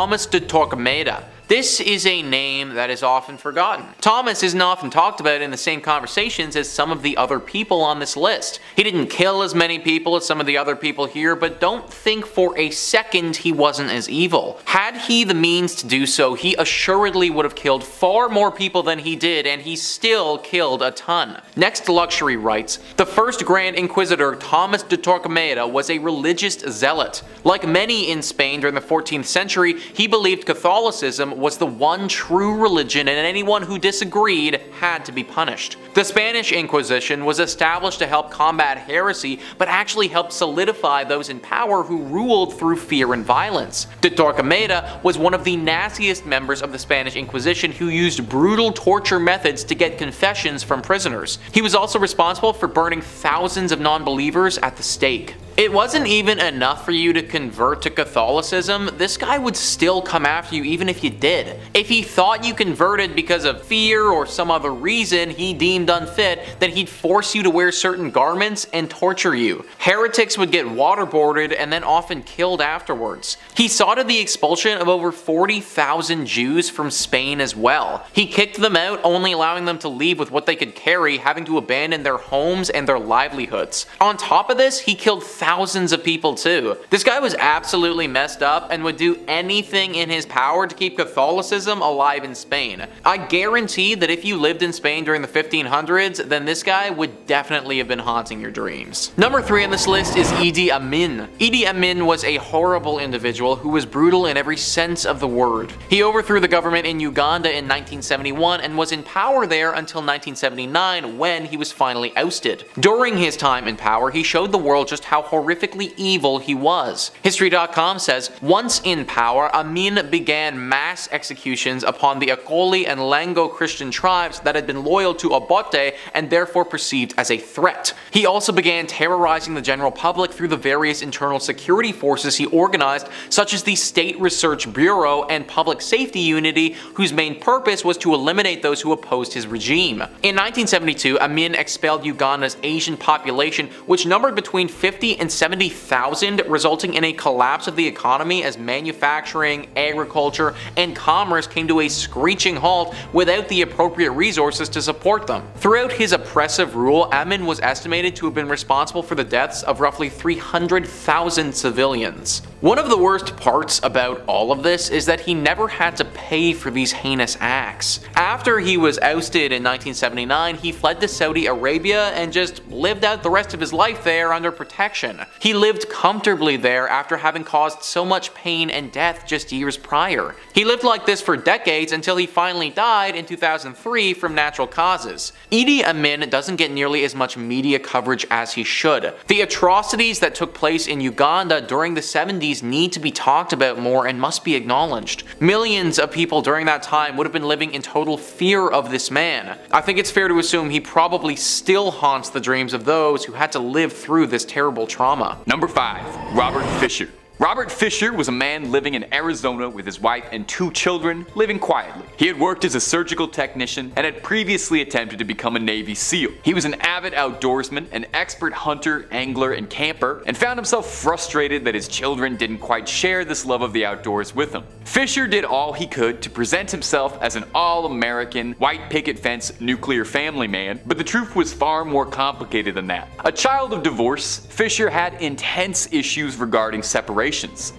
Thomas de Torquemada. This is a name that is often forgotten. Thomas isn't often talked about in the same conversations as some of the other people on this list. He didn't kill as many people as some of the other people here, but don't think for a second he wasn't as evil. Had he the means to do so, he assuredly would have killed far more people than he did, and he still killed a ton. Next, Luxury writes, the first Grand Inquisitor Thomas de Torquemada was a religious zealot. Like many in Spain during the 14th century, he believed Catholicism was the one true religion and anyone who disagreed had to be punished. The Spanish Inquisition was established to help combat heresy, but actually helped solidify those in power who ruled through fear and violence. De Torquemada was one of the nastiest members of the Spanish Inquisition who used brutal torture methods to get confessions from prisoners. He was also responsible for burning thousands of non-believers at the stake. It wasn't even enough for you to convert to Catholicism, this guy would still come after you even if you did. If he thought you converted because of fear or some other reason he deemed unfit, then he'd force you to wear certain garments and torture you. Heretics would get waterboarded and then often killed afterwards. He saw to the expulsion of over 40,000 Jews from Spain as well. He kicked them out, only allowing them to leave with what they could carry, having to abandon their homes and their livelihoods. On top of this, he killed thousands of people too. This guy was absolutely messed up and would do anything in his power to keep Catholicism alive in Spain. I guarantee that if you lived in Spain during the 1500s, then this guy would definitely have been haunting your dreams. Number 3 on this list is Idi Amin. Idi Amin was a horrible individual who was brutal in every sense of the word. He overthrew the government in Uganda in 1971 and was in power there until 1979 when he was finally ousted. During his time in power, he showed the world just how horrifically evil he was. History.com says, once in power, Amin began mass executions upon the Akoli and Lango Christian tribes that had been loyal to Obote and therefore perceived as a threat. He also began terrorizing the general public through the various internal security forces he organized, such as the State Research Bureau and Public Safety Unity, whose main purpose was to eliminate those who opposed his regime. In 1972, Amin expelled Uganda's Asian population, which numbered between 50 and 70,000, resulting in a collapse of the economy as manufacturing, agriculture, and commerce came to a screeching halt without the appropriate resources to support them. Throughout his oppressive rule, Amin was estimated to have been responsible for the deaths of roughly 300,000 civilians. One of the worst parts about all of this is that he never had to pay for these heinous acts. After he was ousted in 1979, he fled to Saudi Arabia and just lived out the rest of his life there under protection. He lived comfortably there after having caused so much pain and death just years prior. He lived like this for decades until he finally died in 2003 from natural causes. Idi Amin doesn't get nearly as much media coverage as he should. The atrocities that took place in Uganda during the 70s need to be talked about more and must be acknowledged. Millions of people during that time would have been living in total fear of this man. I think it's fair to assume he probably still haunts the dreams of those who had to live through this terrible trauma. Number 5. Robert Fisher. Robert Fisher was a man living in Arizona with his wife and 2 children, living quietly. He had worked as a surgical technician and had previously attempted to become a Navy SEAL. He was an avid outdoorsman, an expert hunter, angler, and camper, and found himself frustrated that his children didn't quite share this love of the outdoors with him. Fisher did all he could to present himself as an all-American, white picket fence, nuclear family man, but the truth was far more complicated than that. A child of divorce, Fisher had intense issues regarding separation.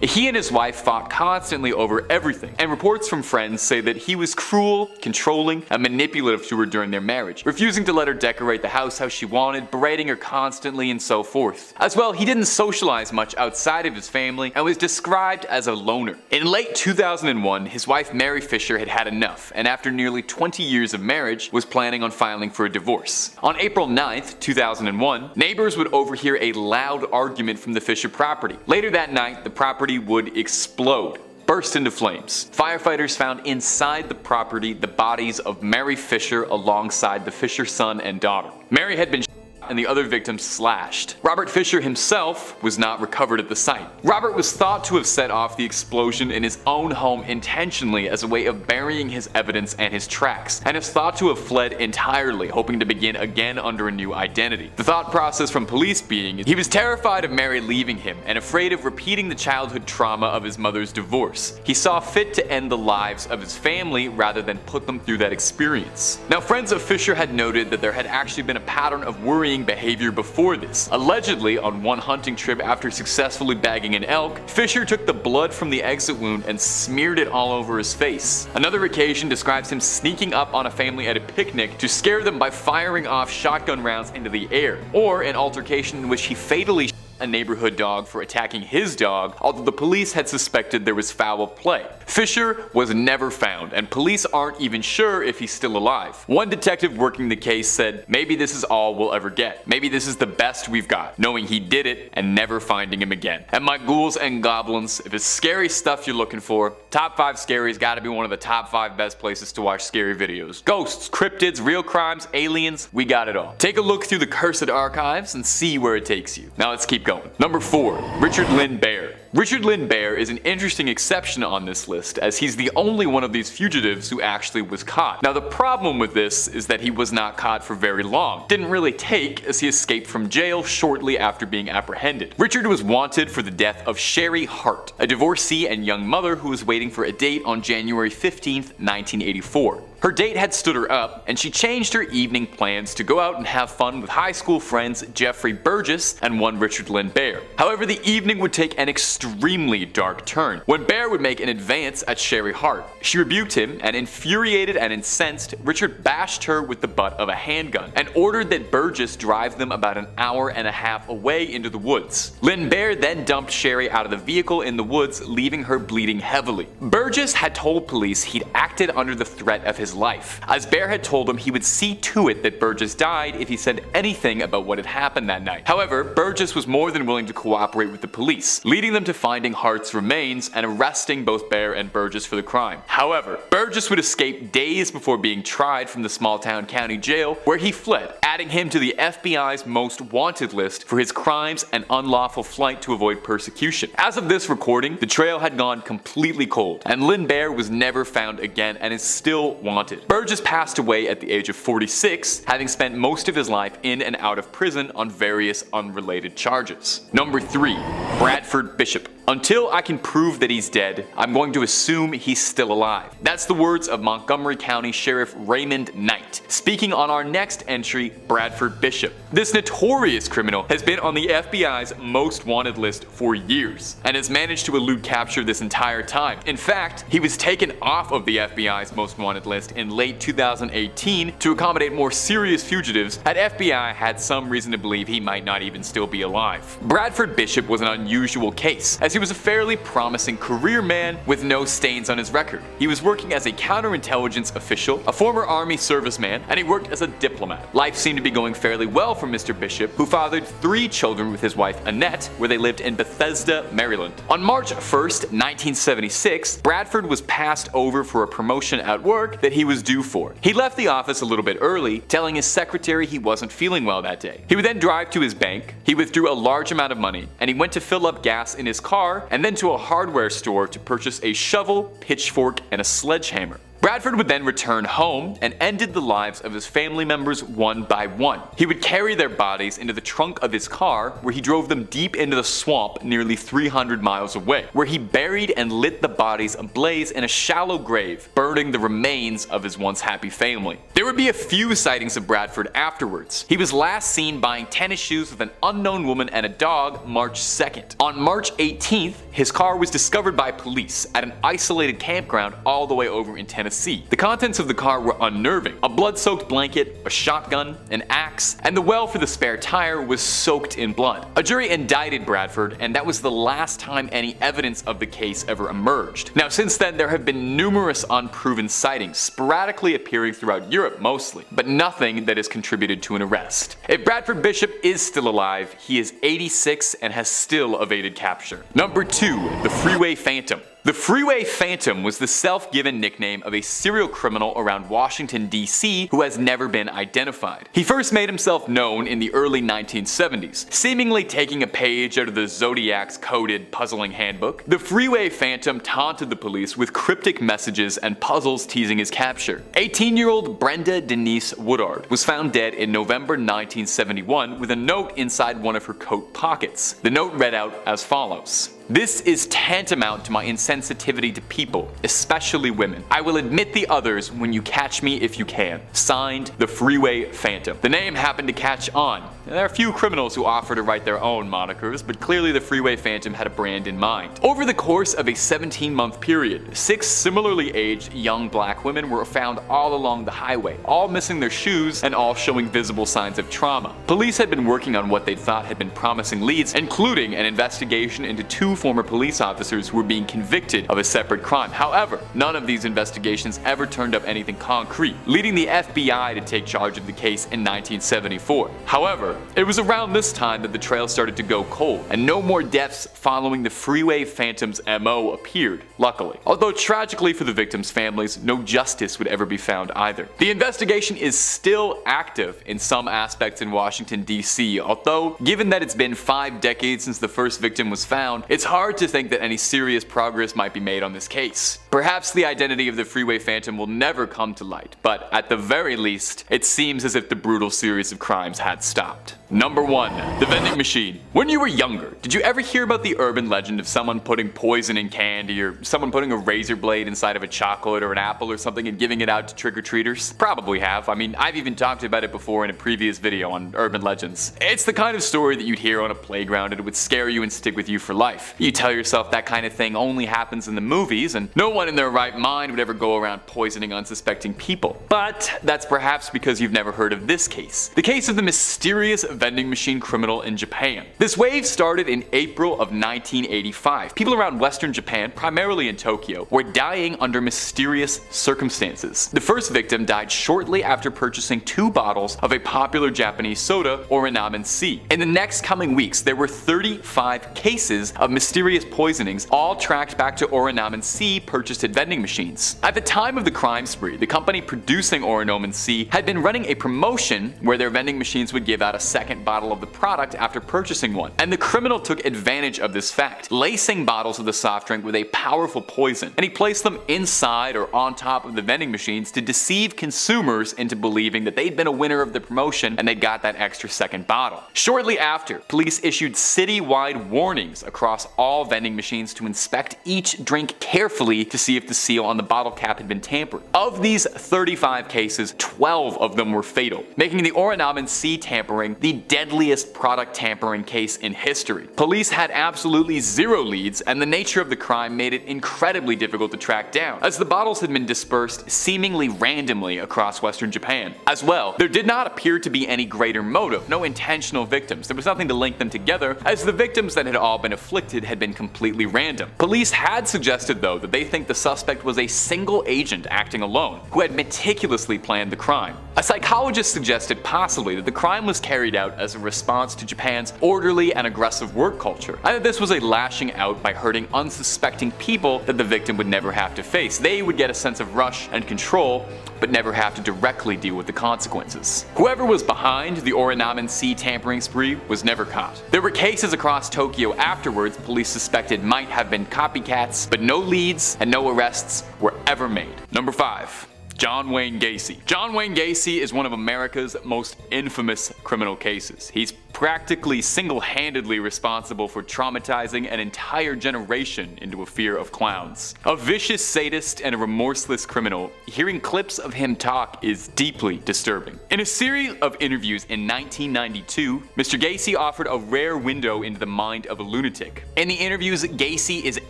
He and his wife fought constantly over everything, and reports from friends say that he was cruel, controlling, and manipulative to her during their marriage, refusing to let her decorate the house how she wanted, berating her constantly, and so forth. As well, he didn't socialize much outside of his family and was described as a loner. In late 2001, his wife Mary Fisher had had enough, and after nearly 20 years of marriage, was planning on filing for a divorce. On April 9th, 2001, neighbors would overhear a loud argument from the Fisher property. Later that night, the property would explode, burst into flames. Firefighters found inside the property the bodies of Mary Fisher alongside the Fisher son and daughter. Mary had been shot and the other victims slashed. Robert Fisher himself was not recovered at the site. Robert was thought to have set off the explosion in his own home intentionally as a way of burying his evidence and his tracks, and is thought to have fled entirely, hoping to begin again under a new identity. The thought process from police being he was terrified of Mary leaving him and afraid of repeating the childhood trauma of his mother's divorce. He saw fit to end the lives of his family rather than put them through that experience. Now, friends of Fisher had noted that there had actually been a pattern of worrying behavior before this. Allegedly, on one hunting trip after successfully bagging an elk, Fisher took the blood from the exit wound and smeared it all over his face. Another occasion describes him sneaking up on a family at a picnic to scare them by firing off shotgun rounds into the air, or an altercation in which he fatally a neighborhood dog for attacking his dog, although the police had suspected there was foul play. Fisher was never found, and police aren't even sure if he's still alive. One detective working the case said, "Maybe this is all we'll ever get. Maybe this is the best we've got, knowing he did it and never finding him again." And my ghouls and goblins, if it's scary stuff you're looking for, Top 5 Scary's gotta be one of the top 5 best places to watch scary videos. Ghosts, cryptids, real crimes, aliens, we got it all. Take a look through the cursed archives and see where it takes you. Now let's keep going. Number 4. Richard Lynn Bear. Richard Lynn Bear is an interesting exception on this list, as he's the only one of these fugitives who actually was caught. Now the problem with this is that he was not caught for very long. Didn't really take, as he escaped from jail shortly after being apprehended. Richard was wanted for the death of Sherry Hart, a divorcee and young mother who was waiting for a date on January 15th, 1984. Her date had stood her up, and she changed her evening plans to go out and have fun with high school friends Jeffrey Burgess and one Richard Lynn Bear. However, the evening would take an extremely dark turn when Bear would make an advance at Sherry Hart. She rebuked him, and infuriated and incensed, Richard bashed her with the butt of a handgun and ordered that Burgess drive them about an hour and a half away into the woods. Lynn Bear then dumped Sherry out of the vehicle in the woods, leaving her bleeding heavily. Burgess had told police he'd acted under the threat of his life, as Bear had told him he would see to it that Burgess died if he said anything about what had happened that night. However, Burgess was more than willing to cooperate with the police, leading them to finding Hart's remains and arresting both Bear and Burgess for the crime. However, Burgess would escape days before being tried from the small-town county jail, where he fled, adding him to the FBI's most wanted list for his crimes and unlawful flight to avoid persecution. As of this recording, the trail had gone completely cold, and Lynn Bear was never found again and is still wanted. Burgess passed away at the age of 46, having spent most of his life in and out of prison on various unrelated charges. Number 3. Bradford Bishop. Until I can prove that he's dead, I'm going to assume he's still alive. That's the words of Montgomery County Sheriff Raymond Knight, speaking on our next entry, Bradford Bishop. This notorious criminal has been on the FBI's most wanted list for years, and has managed to elude capture this entire time. In fact, he was taken off of the FBI's most wanted list in late 2018 to accommodate more serious fugitives, had FBI had some reason to believe he might not even still be alive. Bradford Bishop was an unusual case, as he was a fairly promising career man with no stains on his record. He was working as a counterintelligence official, a former army serviceman, and he worked as a diplomat. Life seemed to be going fairly well for Mr. Bishop, who fathered 3 children with his wife Annette, where they lived in Bethesda, Maryland. On March 1st, 1976, Bradford was passed over for a promotion at work that he was due for. He left the office a little bit early, telling his secretary he wasn't feeling well that day. He would then drive to his bank, he withdrew a large amount of money, and he went to fill up gas in his car, and then to a hardware store to purchase a shovel, pitchfork, and a sledgehammer. Bradford would then return home and ended the lives of his family members one by one. He would carry their bodies into the trunk of his car, where he drove them deep into the swamp nearly 300 miles away, where he buried and lit the bodies ablaze in a shallow grave, burning the remains of his once happy family. There would be a few sightings of Bradford afterwards. He was last seen buying tennis shoes with an unknown woman and a dog March 2nd. On March 18th, his car was discovered by police at an isolated campground all the way over in Tennessee. The contents of the car were unnerving. A blood-soaked blanket, a shotgun, an axe, and the well for the spare tire was soaked in blood. A jury indicted Bradford, and that was the last time any evidence of the case ever emerged. Now, since then, there have been numerous unproven sightings, sporadically appearing throughout Europe mostly, but nothing that has contributed to an arrest. If Bradford Bishop is still alive, he is 86 and has still evaded capture. Number 2. The Freeway Phantom. The Freeway Phantom was the self-given nickname of a serial criminal around Washington, D.C. who has never been identified. He first made himself known in the early 1970s, seemingly taking a page out of the Zodiac's coded puzzling handbook. The Freeway Phantom taunted the police with cryptic messages and puzzles teasing his capture. 18-year-old Brenda Denise Woodard was found dead in November 1971 with a note inside one of her coat pockets. The note read out as follows: "This is tantamount to my insensitivity to people, especially women. I will admit the others when you catch me if you can. Signed, the Freeway Phantom." The name happened to catch on. There are few criminals who offer to write their own monikers, but clearly the Freeway Phantom had a brand in mind. Over the course of a 17-month period, 6 similarly aged young black women were found all along the highway, all missing their shoes and all showing visible signs of trauma. Police had been working on what they thought had been promising leads, including an investigation into 2 former police officers who were being convicted of a separate crime. However, none of these investigations ever turned up anything concrete, leading the FBI to take charge of the case in 1974. However, it was around this time that the trail started to go cold, and no more deaths following the Freeway Phantom's MO appeared, luckily. Although tragically for the victims' families, no justice would ever be found either. The investigation is still active in some aspects in Washington, D.C., although given that it's been 5 decades since the first victim was found, it's hard to think that any serious progress might be made on this case. Perhaps the identity of the Freeway Phantom will never come to light, but at the very least, it seems as if the brutal series of crimes had stopped. Number 1. The vending machine. When you were younger, did you ever hear about the urban legend of someone putting poison in candy, or someone putting a razor blade inside of a chocolate or an apple or something and giving it out to trick-or-treaters? Probably have. I mean, I've even talked about it before in a previous video on urban legends. It's the kind of story that you'd hear on a playground and it would scare you and stick with you for life. You tell yourself that kind of thing only happens in the movies, and no one in their right mind would ever go around poisoning unsuspecting people. But that's perhaps because you've never heard of this case. The case of the mysterious vending machine criminal in Japan. This wave started in April of 1985. People around Western Japan, primarily in Tokyo, were dying under mysterious circumstances. The first victim died shortly after purchasing 2 bottles of a popular Japanese soda, Orinamen C. In the next coming weeks, there were 35 cases of mysterious poisonings, all tracked back to Orinamen C purchased at vending machines. At the time of the crime spree, the company producing Orinamen C had been running a promotion where their vending machines would give out a second bottle of the product after purchasing one, and the criminal took advantage of this fact, lacing bottles of the soft drink with a powerful poison, and he placed them inside or on top of the vending machines to deceive consumers into believing that they'd been a winner of the promotion and they got that extra second bottle. Shortly after, police issued city-wide warnings across all vending machines to inspect each drink carefully to see if the seal on the bottle cap had been tampered. Of these 35 cases, 12 of them were fatal, making the Orinamen C tampering the deadliest product tampering case in history. Police had absolutely 0 leads, and the nature of the crime made it incredibly difficult to track down, as the bottles had been dispersed seemingly randomly across Western Japan. As well, there did not appear to be any greater motive, no intentional victims. There was nothing to link them together, as the victims that had all been afflicted had been completely random. Police had suggested, though, that they think the suspect was a single agent acting alone, who had meticulously planned the crime. A psychologist suggested possibly that the crime was carried out as a response to Japan's orderly and aggressive work culture, and that this was a lashing out by hurting unsuspecting people that the victim would never have to face. They would get a sense of rush and control, but never have to directly deal with the consequences. Whoever was behind the Orinamen C tampering spree was never caught. There were cases across Tokyo afterwards police suspected might have been copycats, but no leads and no arrests were ever made. Number 5. John Wayne Gacy. John Wayne Gacy is one of America's most infamous criminal cases. He's practically single-handedly responsible for traumatizing an entire generation into a fear of clowns. A vicious sadist and a remorseless criminal, hearing clips of him talk is deeply disturbing. In a series of interviews in 1992, Mr. Gacy offered a rare window into the mind of a lunatic. In the interviews, Gacy is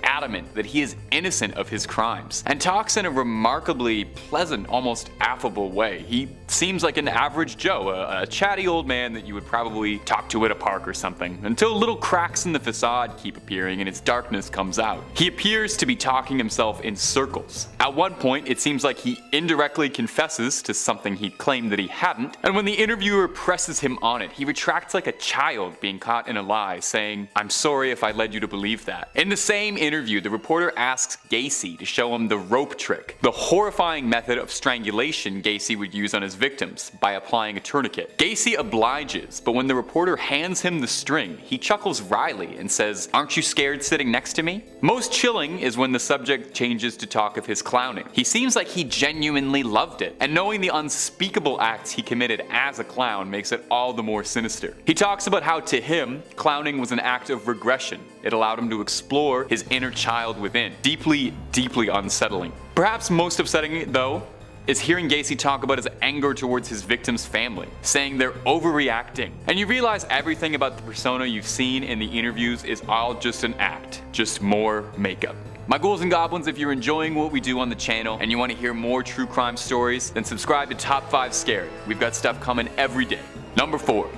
adamant that he is innocent of his crimes, and talks in a remarkably pleasant, almost affable way. He seems like an average Joe, a chatty old man that you would probably talk to at a park or something, until little cracks in the facade keep appearing and its darkness comes out. He appears to be talking himself in circles. At one point, it seems like he indirectly confesses to something he claimed that he hadn't, and when the interviewer presses him on it, he retracts like a child being caught in a lie, saying, "I'm sorry if I led you to believe that." In the same interview, interview, the reporter asks Gacy to show him the rope trick, the horrifying method of strangulation Gacy would use on his victims by applying a tourniquet. Gacy obliges, but when the reporter hands him the string, he chuckles wryly and says, "Aren't you scared sitting next to me?" Most chilling is when the subject changes to talk of his clowning. He seems like he genuinely loved it, and knowing the unspeakable acts he committed as a clown makes it all the more sinister. He talks about how to him, clowning was an act of regression. It allowed him to explore his inner child within. Deeply, deeply unsettling. Perhaps most upsetting, though, is hearing Gacy talk about his anger towards his victim's family, saying they're overreacting. And you realize everything about the persona you've seen in the interviews is all just an act, just more makeup. My ghouls and goblins, if you're enjoying what we do on the channel and you want to hear more true crime stories, then subscribe to Top 5 Scared. We've got stuff coming every day. Number 4.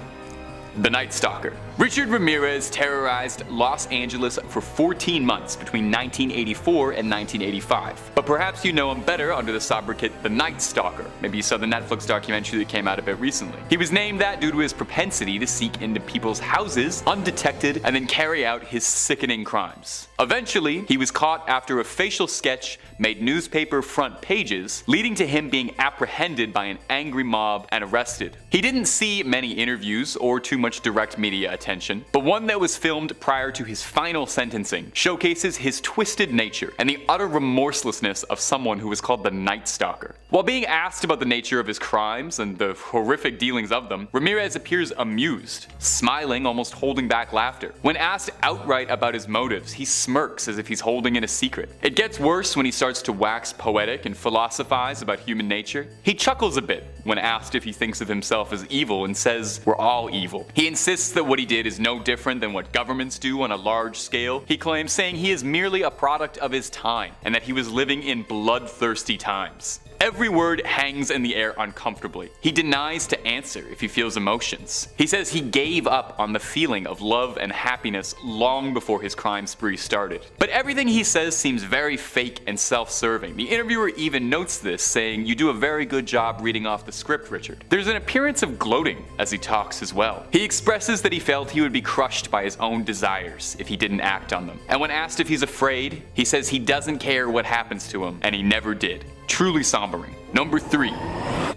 The Night Stalker. Richard Ramirez terrorized Los Angeles for 14 months between 1984 and 1985. But perhaps you know him better under the sobriquet The Night Stalker. Maybe you saw the Netflix documentary that came out a bit recently. He was named that due to his propensity to seek into people's houses undetected and then carry out his sickening crimes. Eventually, he was caught after a facial sketch made newspaper front pages, leading to him being apprehended by an angry mob and arrested. He didn't see many interviews or too much direct media attention, but one that was filmed prior to his final sentencing showcases his twisted nature and the utter remorselessness of someone who was called the Night Stalker. While being asked about the nature of his crimes and the horrific dealings of them, Ramirez appears amused, smiling, almost holding back laughter. When asked outright about his motives, he smirks as if he's holding in a secret. It gets worse when he starts to wax poetic and philosophize about human nature. He chuckles a bit when asked if he thinks of himself as evil and says, "We're all evil." He insists that what he did is no different than what governments do on a large scale. He claims, saying he is merely a product of his time and that he was living in bloodthirsty times. Every word hangs in the air uncomfortably. He denies to answer if he feels emotions. He says he gave up on the feeling of love and happiness long before his crime spree started. But everything he says seems very fake and self-serving. The interviewer even notes this, saying, "You do a very good job reading off the script, Richard." There's an appearance of gloating as he talks as well. He expresses that he felt he would be crushed by his own desires if he didn't act on them. And when asked if he's afraid, he says he doesn't care what happens to him, and he never did. Truly sombering. Number 3.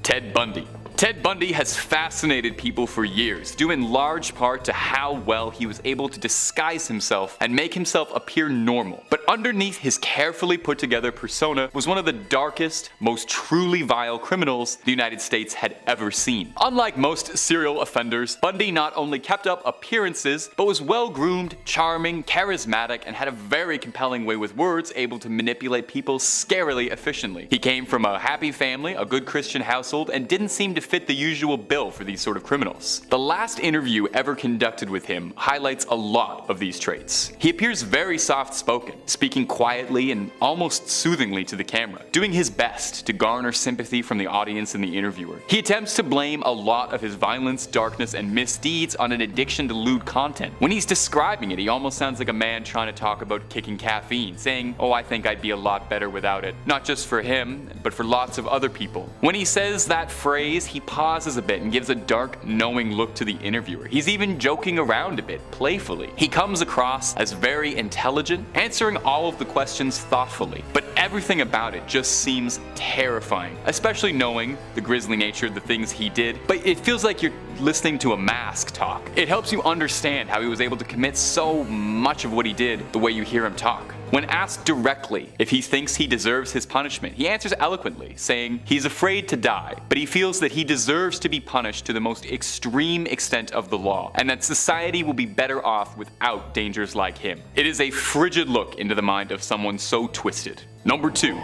Ted Bundy. Ted Bundy has fascinated people for years, due in large part to how well he was able to disguise himself and make himself appear normal. But underneath his carefully put together persona was one of the darkest, most truly vile criminals the United States had ever seen. Unlike most serial offenders, Bundy not only kept up appearances, but was well groomed, charming, charismatic, and had a very compelling way with words, able to manipulate people scarily efficiently. He came from a happy family, a good Christian household, and didn't seem to fit the usual bill for these sort of criminals. The last interview ever conducted with him highlights a lot of these traits. He appears very soft-spoken, speaking quietly and almost soothingly to the camera, doing his best to garner sympathy from the audience and the interviewer. He attempts to blame a lot of his violence, darkness, and misdeeds on an addiction to lewd content. When he's describing it, he almost sounds like a man trying to talk about kicking caffeine, saying, "Oh, I think I'd be a lot better without it." Not just for him, but for lots of other people. When he says that phrase, he pauses a bit and gives a dark, knowing look to the interviewer. He's even joking around a bit, playfully. He comes across as very intelligent, answering all of the questions thoughtfully, but everything about it just seems terrifying, especially knowing the grisly nature of the things he did. But it feels like you're listening to a mask talk. It helps you understand how he was able to commit so much of what he did the way you hear him talk. When asked directly if he thinks he deserves his punishment, he answers eloquently, saying he's afraid to die, but he feels that he deserves to be punished to the most extreme extent of the law, and that society will be better off without dangers like him. It is a frigid look into the mind of someone so twisted. Number 2.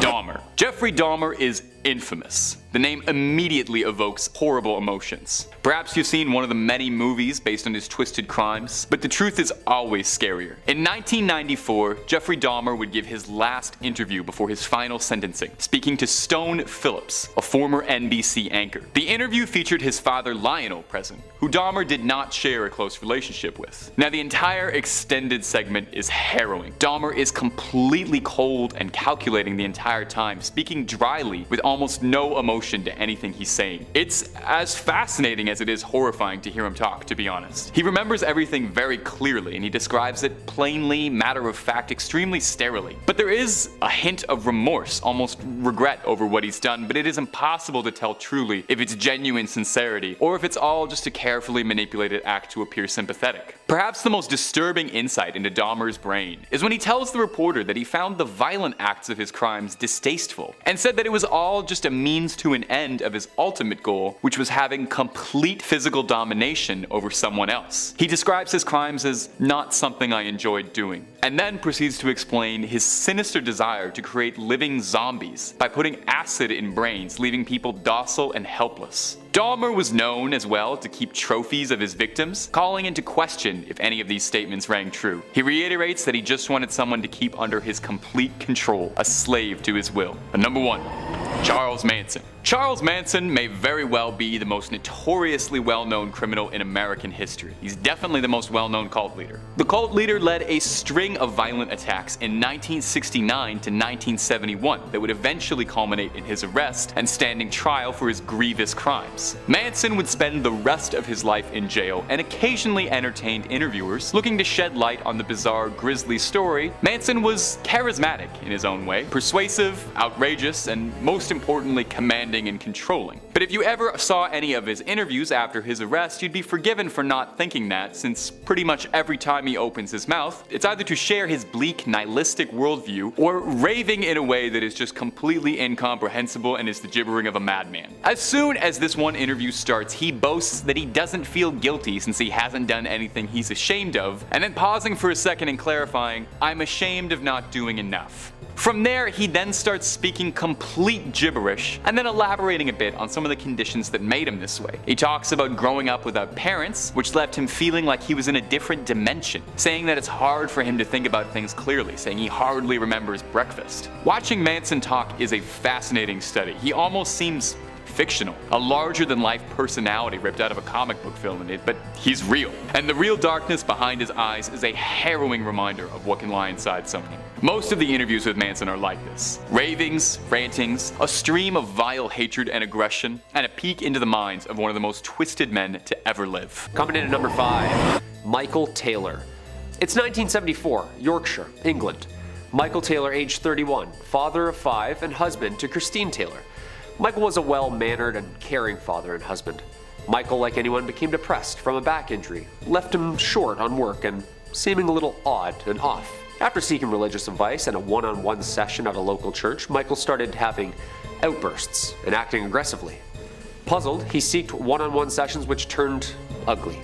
Dahmer. Jeffrey Dahmer is infamous. The name immediately evokes horrible emotions. Perhaps you've seen one of the many movies based on his twisted crimes, but the truth is always scarier. In 1994, Jeffrey Dahmer would give his last interview before his final sentencing, speaking to Stone Phillips, a former NBC anchor. The interview featured his father Lionel present, who Dahmer did not share a close relationship with. Now, the entire extended segment is harrowing. Dahmer is completely cold and calculating the entire time, speaking dryly with almost no emotion to anything he's saying. It's as fascinating as it is horrifying to hear him talk, to be honest. He remembers everything very clearly, and he describes it plainly, matter-of-fact, extremely sterilely. But there is a hint of remorse, almost regret over what he's done, but it is impossible to tell truly if it's genuine sincerity or if it's all just a carefully manipulated act to appear sympathetic. Perhaps the most disturbing insight into Dahmer's brain is when he tells the reporter that he found the violent acts of his crimes distasteful, and said that it was all just a means to an end of his ultimate goal, which was having complete physical domination over someone else. He describes his crimes as not something I enjoyed doing, and then proceeds to explain his sinister desire to create living zombies by putting acid in brains, leaving people docile and helpless. Dahmer was known as well to keep trophies of his victims, calling into question if any of these statements rang true. He reiterates that he just wanted someone to keep under his complete control, a slave to his will. And number 1. Charles Manson. Charles Manson may very well be the most notoriously well-known criminal in American history. He's definitely the most well-known cult leader. The cult leader led a string of violent attacks in 1969 to 1971 that would eventually culminate in his arrest and standing trial for his grievous crimes. Manson would spend the rest of his life in jail and occasionally entertained interviewers looking to shed light on the bizarre, grisly story. Manson was charismatic in his own way, persuasive, outrageous, and most importantly, commanding and controlling. But if you ever saw any of his interviews after his arrest, you'd be forgiven for not thinking that, since pretty much every time he opens his mouth, it's either to share his bleak, nihilistic worldview, or raving in a way that is just completely incomprehensible and is the gibbering of a madman. As soon as this one interview starts, he boasts that he doesn't feel guilty since he hasn't done anything he's ashamed of, and then pausing for a second and clarifying, "I'm ashamed of not doing enough." From there, he then starts speaking complete gibberish, and then elaborating a bit on some of the conditions that made him this way. He talks about growing up without parents, which left him feeling like he was in a different dimension, saying that it's hard for him to think about things clearly, saying he hardly remembers breakfast. Watching Manson talk is a fascinating study. He almost seems fictional, a larger-than-life personality ripped out of a comic book film, but he's real. And the real darkness behind his eyes is a harrowing reminder of what can lie inside someone. Most of the interviews with Manson are like this. Ravings, rantings, a stream of vile hatred and aggression, and a peek into the minds of one of the most twisted men to ever live. Coming in at number 5, Michael Taylor. It's 1974, Yorkshire, England. Michael Taylor, age 31, father of 5 and husband to Christine Taylor. Michael was a well-mannered and caring father and husband. Michael, like anyone, became depressed from a back injury, left him short on work and seeming a little odd and off. After seeking religious advice and a one-on-one session at a local church, Michael started having outbursts and acting aggressively. Puzzled, he sought one-on-one sessions which turned ugly.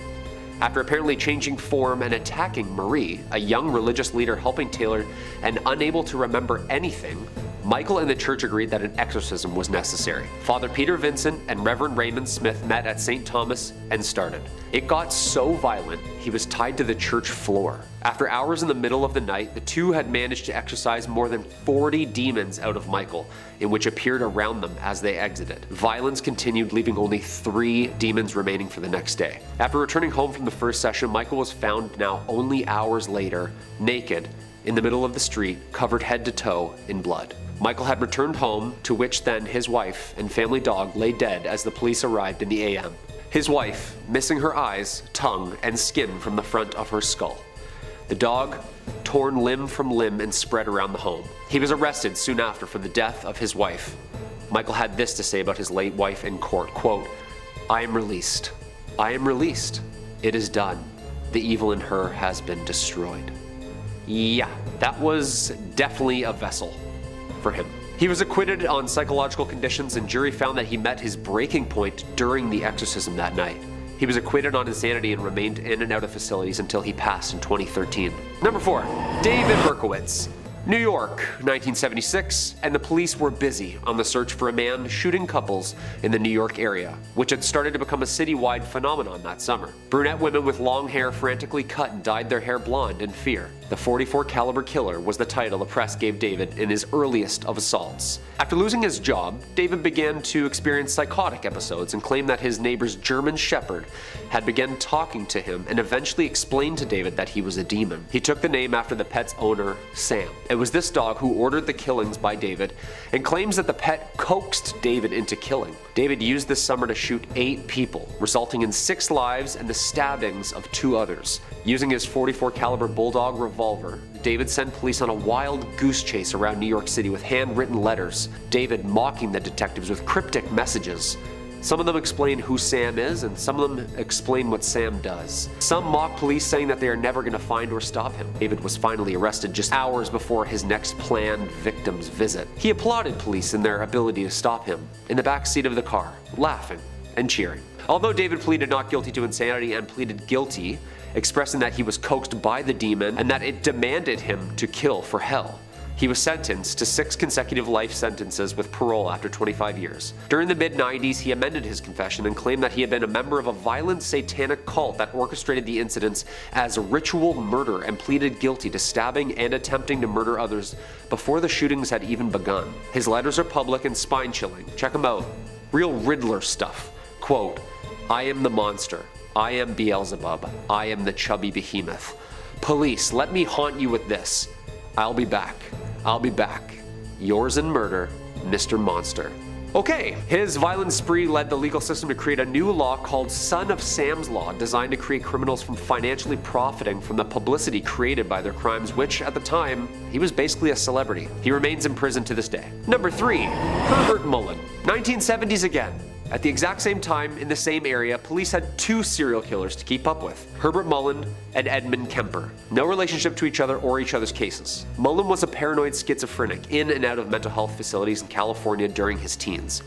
After apparently changing form and attacking Marie, a young religious leader helping Taylor and unable to remember anything, Michael and the church agreed that an exorcism was necessary. Father Peter Vincent and Reverend Raymond Smith met at St. Thomas and started. It got so violent, he was tied to the church floor. After hours in the middle of the night, the two had managed to exorcise more than 40 demons out of Michael, in which appeared around them as they exited. Violence continued, leaving only 3 demons remaining for the next day. After returning home from the first session, Michael was found now only hours later, naked, in the middle of the street, covered head to toe in blood. Michael had returned home, to which then his wife and family dog lay dead as the police arrived in the AM. His wife, missing her eyes, tongue, and skin from the front of her skull. The dog, torn limb from limb and spread around the home. He was arrested soon after for the death of his wife. Michael had this to say about his late wife in court, quote, "I am released. I am released. It is done. The evil in her has been destroyed." Yeah, that was definitely a vessel for him. He was acquitted on psychological conditions, and jury found that he met his breaking point during the exorcism that night. He was acquitted on insanity and remained in and out of facilities until he passed in 2013. Number 4, David Berkowitz. New York, 1976, and the police were busy on the search for a man shooting couples in the New York area, which had started to become a citywide phenomenon that summer. Brunette women with long hair frantically cut and dyed their hair blonde in fear. The .44 caliber killer was the title the press gave David in his earliest of assaults. After losing his job, David began to experience psychotic episodes and claimed that his neighbor's German Shepherd had begun talking to him and eventually explained to David that he was a demon. He took the name after the pet's owner, Sam. It was this dog who ordered the killings by David and claims that the pet coaxed David into killing. David used this summer to shoot 8 people, resulting in 6 lives and the stabbings of 2 others. Using his .44 caliber bulldog revolver, David sent police on a wild goose chase around New York City with handwritten letters, David mocking the detectives with cryptic messages. Some of them explain who Sam is, and some of them explain what Sam does. Some mock police, saying that they are never going to find or stop him. David was finally arrested just hours before his next planned victim's visit. He applauded police in their ability to stop him, in the back seat of the car, laughing and cheering. Although David pleaded not guilty to insanity and pleaded guilty, expressing that he was coaxed by the demon and that it demanded him to kill for hell, he was sentenced to 6 consecutive life sentences with parole after 25 years. During the mid-90s, he amended his confession and claimed that he had been a member of a violent satanic cult that orchestrated the incidents as ritual murder and pleaded guilty to stabbing and attempting to murder others before the shootings had even begun. His letters are public and spine-chilling. Check them out. Real Riddler stuff. Quote, "I am the monster. I am Beelzebub. I am the chubby behemoth. Police, let me haunt you with this. I'll be back. I'll be back. Yours in murder, Mr. Monster." Okay, his violent spree led the legal system to create a new law called Son of Sam's Law, designed to create criminals from financially profiting from the publicity created by their crimes, which at the time, he was basically a celebrity. He remains in prison to this day. Number 3, Herbert Mullen. 1970s again. At the exact same time, in the same area, police had 2 serial killers to keep up with, Herbert Mullen and Edmund Kemper. No relationship to each other or each other's cases. Mullen was a paranoid schizophrenic in and out of mental health facilities in California during his teens.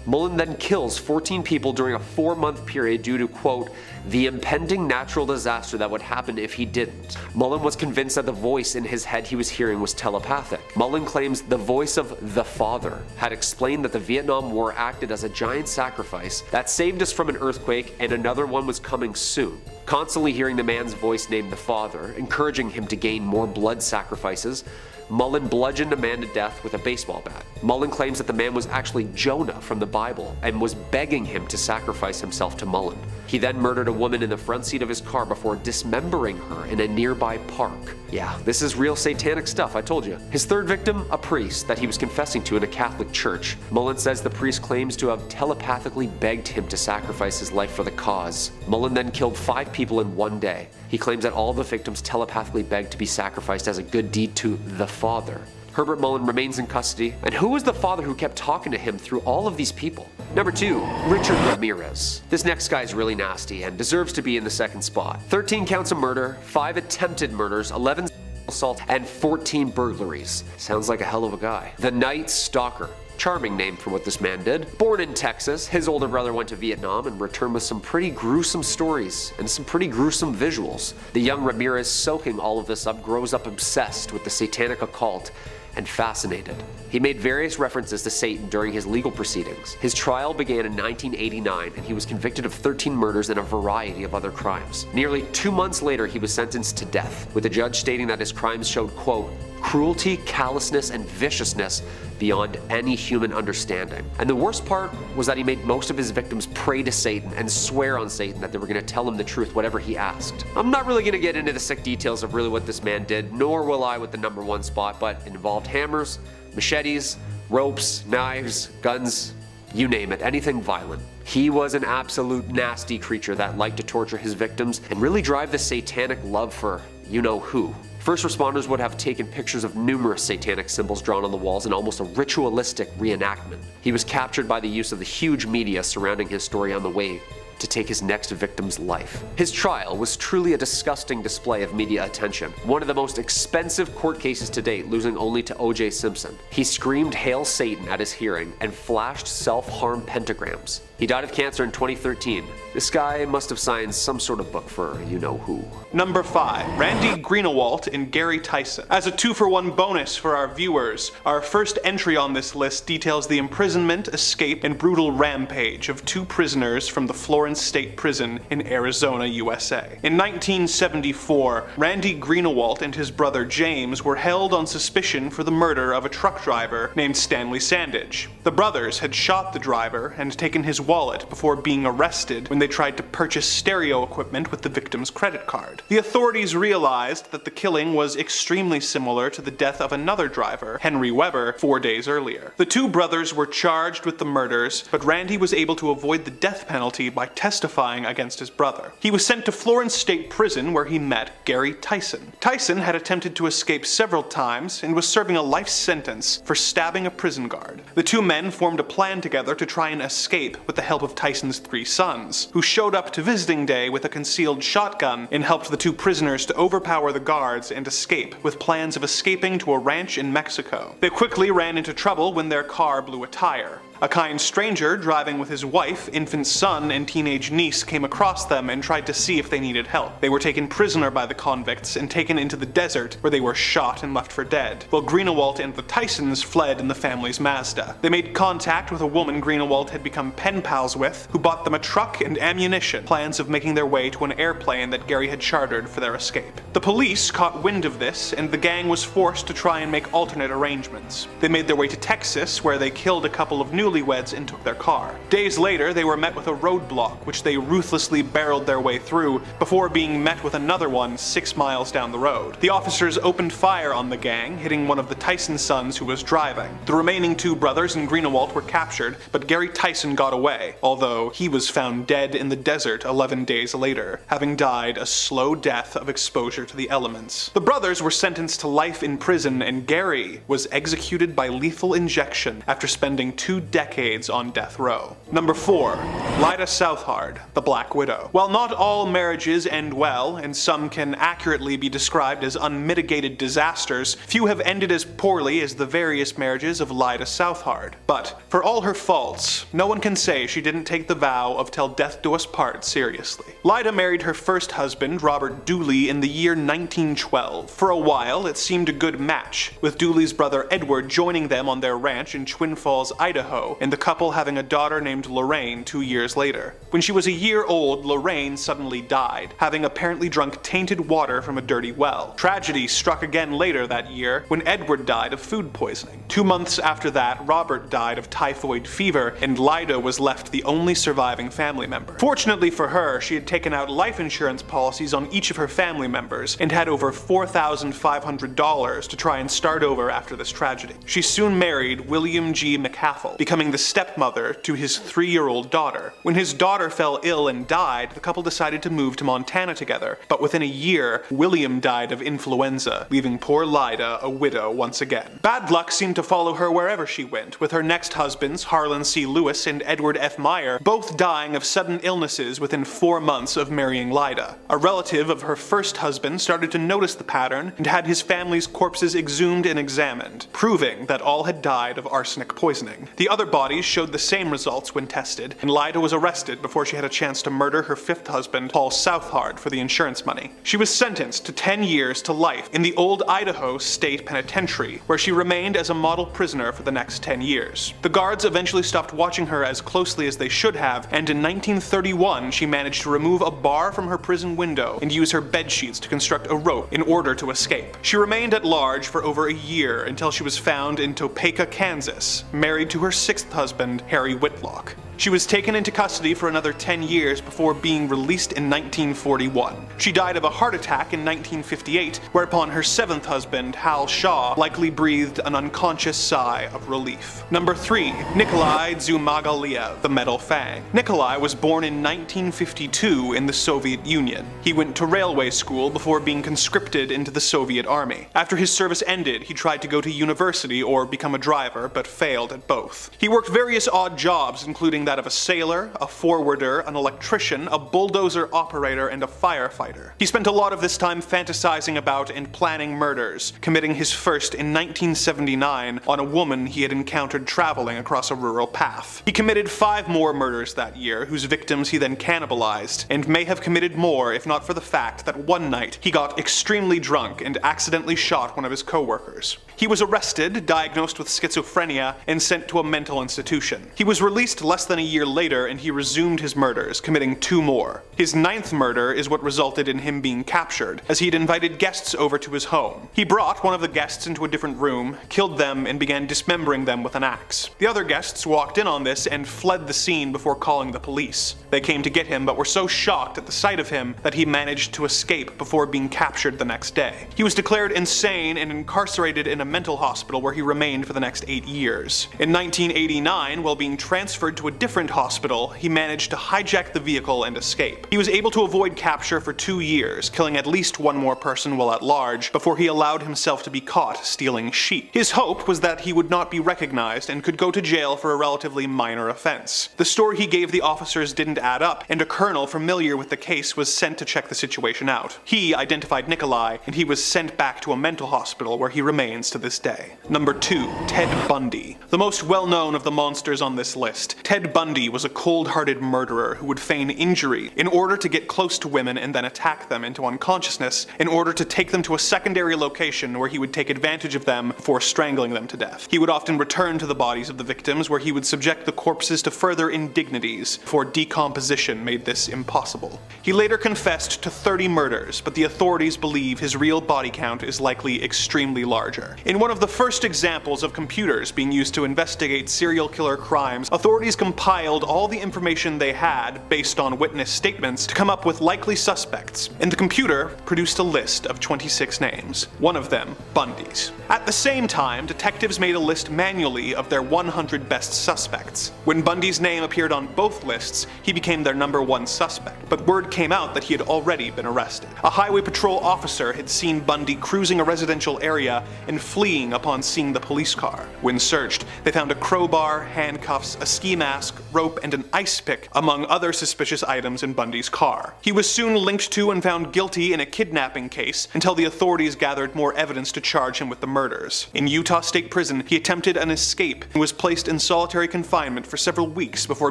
Mullen then kills 14 people during a 4-month period due to, quote, the impending natural disaster that would happen if he didn't. Mullen was convinced that the voice in his head he was hearing was telepathic. Mullen claims the voice of the Father had explained that the Vietnam War acted as a giant sacrifice that saved us from an earthquake and another one was coming soon. Constantly hearing the man's voice named the Father, encouraging him to gain more blood sacrifices, Mullen bludgeoned a man to death with a baseball bat. Mullen claims that the man was actually Jonah from the Bible and was begging him to sacrifice himself to Mullen. He then murdered a woman in the front seat of his car before dismembering her in a nearby park. Yeah, this is real satanic stuff, I told you. His 3rd victim, a priest that he was confessing to in a Catholic church. Mullen says the priest claims to have telepathically begged him to sacrifice his life for the cause. Mullen then killed 5 people in 1 day. He claims that all the victims telepathically begged to be sacrificed as a good deed to the Father. Herbert Mullen remains in custody, and who was the father who kept talking to him through all of these people? Number 2, Richard Ramirez. This next guy's really nasty and deserves to be in the 2nd spot. 13 counts of murder, 5 attempted murders, 11 assaults, and 14 burglaries. Sounds like a hell of a guy. The Night Stalker. Charming name for what this man did. Born in Texas, his older brother went to Vietnam and returned with some pretty gruesome stories and some pretty gruesome visuals. The young Ramirez, soaking all of this up, grows up obsessed with the satanic occult and fascinated. He made various references to Satan during his legal proceedings. His trial began in 1989 and he was convicted of 13 murders and a variety of other crimes. Nearly 2 months later, he was sentenced to death, with the judge stating that his crimes showed, quote, cruelty, callousness, and viciousness beyond any human understanding. And the worst part was that he made most of his victims pray to Satan and swear on Satan that they were going to tell him the truth, whatever he asked. I'm not really going to get into the sick details of really what this man did, nor will I with the number 1 spot, but it involved hammers, machetes, ropes, knives, guns, you name it, anything violent. He was an absolute nasty creature that liked to torture his victims and really drive the satanic love for you-know-who. First responders would have taken pictures of numerous satanic symbols drawn on the walls in almost a ritualistic reenactment. He was captured by the use of the huge media surrounding his story on the way to take his next victim's life. His trial was truly a disgusting display of media attention, one of the most expensive court cases to date, losing only to O.J. Simpson. He screamed "Hail Satan" at his hearing and flashed self-harm pentagrams. He died of cancer in 2013. This guy must have signed some sort of book for you-know-who. Number 5, Randy Greenawalt and Gary Tyson. As a 2-for-1 bonus for our viewers, our first entry on this list details the imprisonment, escape, and brutal rampage of 2 prisoners from the Florence Florence State Prison in Arizona, USA. In 1974, Randy Greenawalt and his brother James were held on suspicion for the murder of a truck driver named Stanley Sandage. The brothers had shot the driver and taken his wallet before being arrested when they tried to purchase stereo equipment with the victim's credit card. The authorities realized that the killing was extremely similar to the death of another driver, Henry Weber, 4 days earlier. The two brothers were charged with the murders, but Randy was able to avoid the death penalty by testifying against his brother. He was sent to Florence State Prison where he met Gary Tyson. Tyson had attempted to escape several times and was serving a life sentence for stabbing a prison guard. The two men formed a plan together to try and escape with the help of Tyson's 3 sons, who showed up to visiting day with a concealed shotgun and helped the two prisoners to overpower the guards and escape, with plans of escaping to a ranch in Mexico. They quickly ran into trouble when their car blew a tire. A kind stranger driving with his wife, infant son, and teenage niece came across them and tried to see if they needed help. They were taken prisoner by the convicts and taken into the desert, where they were shot and left for dead, while Greenawalt and the Tysons fled in the family's Mazda. They made contact with a woman Greenawalt had become pen pals with, who bought them a truck and ammunition, plans of making their way to an airplane that Gary had chartered for their escape. The police caught wind of this, and the gang was forced to try and make alternate arrangements. They made their way to Texas, where they killed a couple of newlyweds and took their car. Days later, they were met with a roadblock, which they ruthlessly barreled their way through, before being met with another one 6 miles down the road. The officers opened fire on the gang, hitting one of the Tyson sons who was driving. The remaining 2 brothers and Greenawalt were captured, but Gary Tyson got away, although he was found dead in the desert 11 days later, having died a slow death of exposure to the elements. The brothers were sentenced to life in prison, and Gary was executed by lethal injection after spending 2 decades on death row. Number 4. Lyda Southard, the Black Widow. While not all marriages end well, and some can accurately be described as unmitigated disasters, few have ended as poorly as the various marriages of Lyda Southard. But, for all her faults, no one can say she didn't take the vow of till death do us part seriously. Lyda married her first husband, Robert Dooley, in the year 1912. For a while, it seemed a good match, with Dooley's brother Edward joining them on their ranch in Twin Falls, Idaho, and the couple having a daughter named Lorraine 2 years later. When she was a year old, Lorraine suddenly died, having apparently drunk tainted water from a dirty well. Tragedy struck again later that year when Edward died of food poisoning. 2 months after that, Robert died of typhoid fever, and Lyda was left the only surviving family member. Fortunately for her, she had taken out life insurance policies on each of her family members and had over $4,500 to try and start over after this tragedy. She soon married William G. McCaffell, becoming the stepmother to his 3-year-old daughter. When his daughter fell ill and died, the couple decided to move to Montana together, but within a year, William died of influenza, leaving poor Lyda a widow once again. Bad luck seemed to follow her wherever she went, with her next husbands, Harlan C. Lewis and Edward F. Meyer, both dying of sudden illnesses within 4 months of marrying Lyda. A relative of her first husband started to notice the pattern and had his family's corpses exhumed and examined, proving that all had died of arsenic poisoning. The other bodies showed the same results when tested, and Lyda was arrested before she had a chance to murder her 5th husband, Paul Southard, for the insurance money. She was sentenced to 10 years to life in the old Idaho State Penitentiary, where she remained as a model prisoner for the next 10 years. The guards eventually stopped watching her as closely as they should have, and in 1931 she managed to remove a bar from her prison window and use her bed sheets to construct a rope in order to escape. She remained at large for over a year until she was found in Topeka, Kansas, married to her 6th husband, Harry Whitlock. She was taken into custody for another 10 years before being released in 1941. She died of a heart attack in 1958, whereupon her 7th husband, Hal Shaw, likely breathed an unconscious sigh of relief. Number 3. Nikolai Zhumagaliev, the Metal Fang. Nikolai was born in 1952 in the Soviet Union. He went to railway school before being conscripted into the Soviet Army. After his service ended, he tried to go to university or become a driver, but failed at both. He worked various odd jobs, including that of a sailor, a forwarder, an electrician, a bulldozer operator, and a firefighter. He spent a lot of this time fantasizing about and planning murders, committing his first in 1979 on a woman he had encountered traveling across a rural path. He committed 5 more murders that year, whose victims he then cannibalized, and may have committed more if not for the fact that one night he got extremely drunk and accidentally shot one of his co-workers. He was arrested, diagnosed with schizophrenia, and sent to a mental institution. He was released less than a a year later and he resumed his murders, committing 2 more. His 9th murder is what resulted in him being captured, as he had invited guests over to his home. He brought one of the guests into a different room, killed them, and began dismembering them with an axe. The other guests walked in on this and fled the scene before calling the police. They came to get him, but were so shocked at the sight of him that he managed to escape before being captured the next day. He was declared insane and incarcerated in a mental hospital where he remained for the next 8 years. In 1989, while being transferred to a different hospital, he managed to hijack the vehicle and escape. He was able to avoid capture for 2 years, killing at least 1 more person while at large, before he allowed himself to be caught stealing sheep. His hope was that he would not be recognized and could go to jail for a relatively minor offense. The story he gave the officers didn't add up, and a colonel familiar with the case was sent to check the situation out. He identified Nikolai, and he was sent back to a mental hospital where he remains to this day. Number 2. Ted Bundy. The most well-known of the monsters on this list, Ted Bundy was a cold-hearted murderer who would feign injury in order to get close to women and then attack them into unconsciousness in order to take them to a secondary location where he would take advantage of them before strangling them to death. He would often return to the bodies of the victims where he would subject the corpses to further indignities before decomposition made this impossible. He later confessed to 30 murders, but the authorities believe his real body count is likely extremely larger. In one of the first examples of computers being used to investigate serial killer crimes, authorities compiled all the information they had based on witness statements to come up with likely suspects, and the computer produced a list of 26 names, one of them Bundy's. At the same time, detectives made a list manually of their 100 best suspects. When Bundy's name appeared on both lists, he became their number 1 suspect, but word came out that he had already been arrested. A highway patrol officer had seen Bundy cruising a residential area and fleeing upon seeing the police car. When searched, they found a crowbar, handcuffs, a ski mask, rope, and an ice pick, among other suspicious items in Bundy's car. He was soon linked to and found guilty in a kidnapping case until the authorities gathered more evidence to charge him with the murders. In Utah State Prison, he attempted an escape and was placed in solitary confinement for several weeks before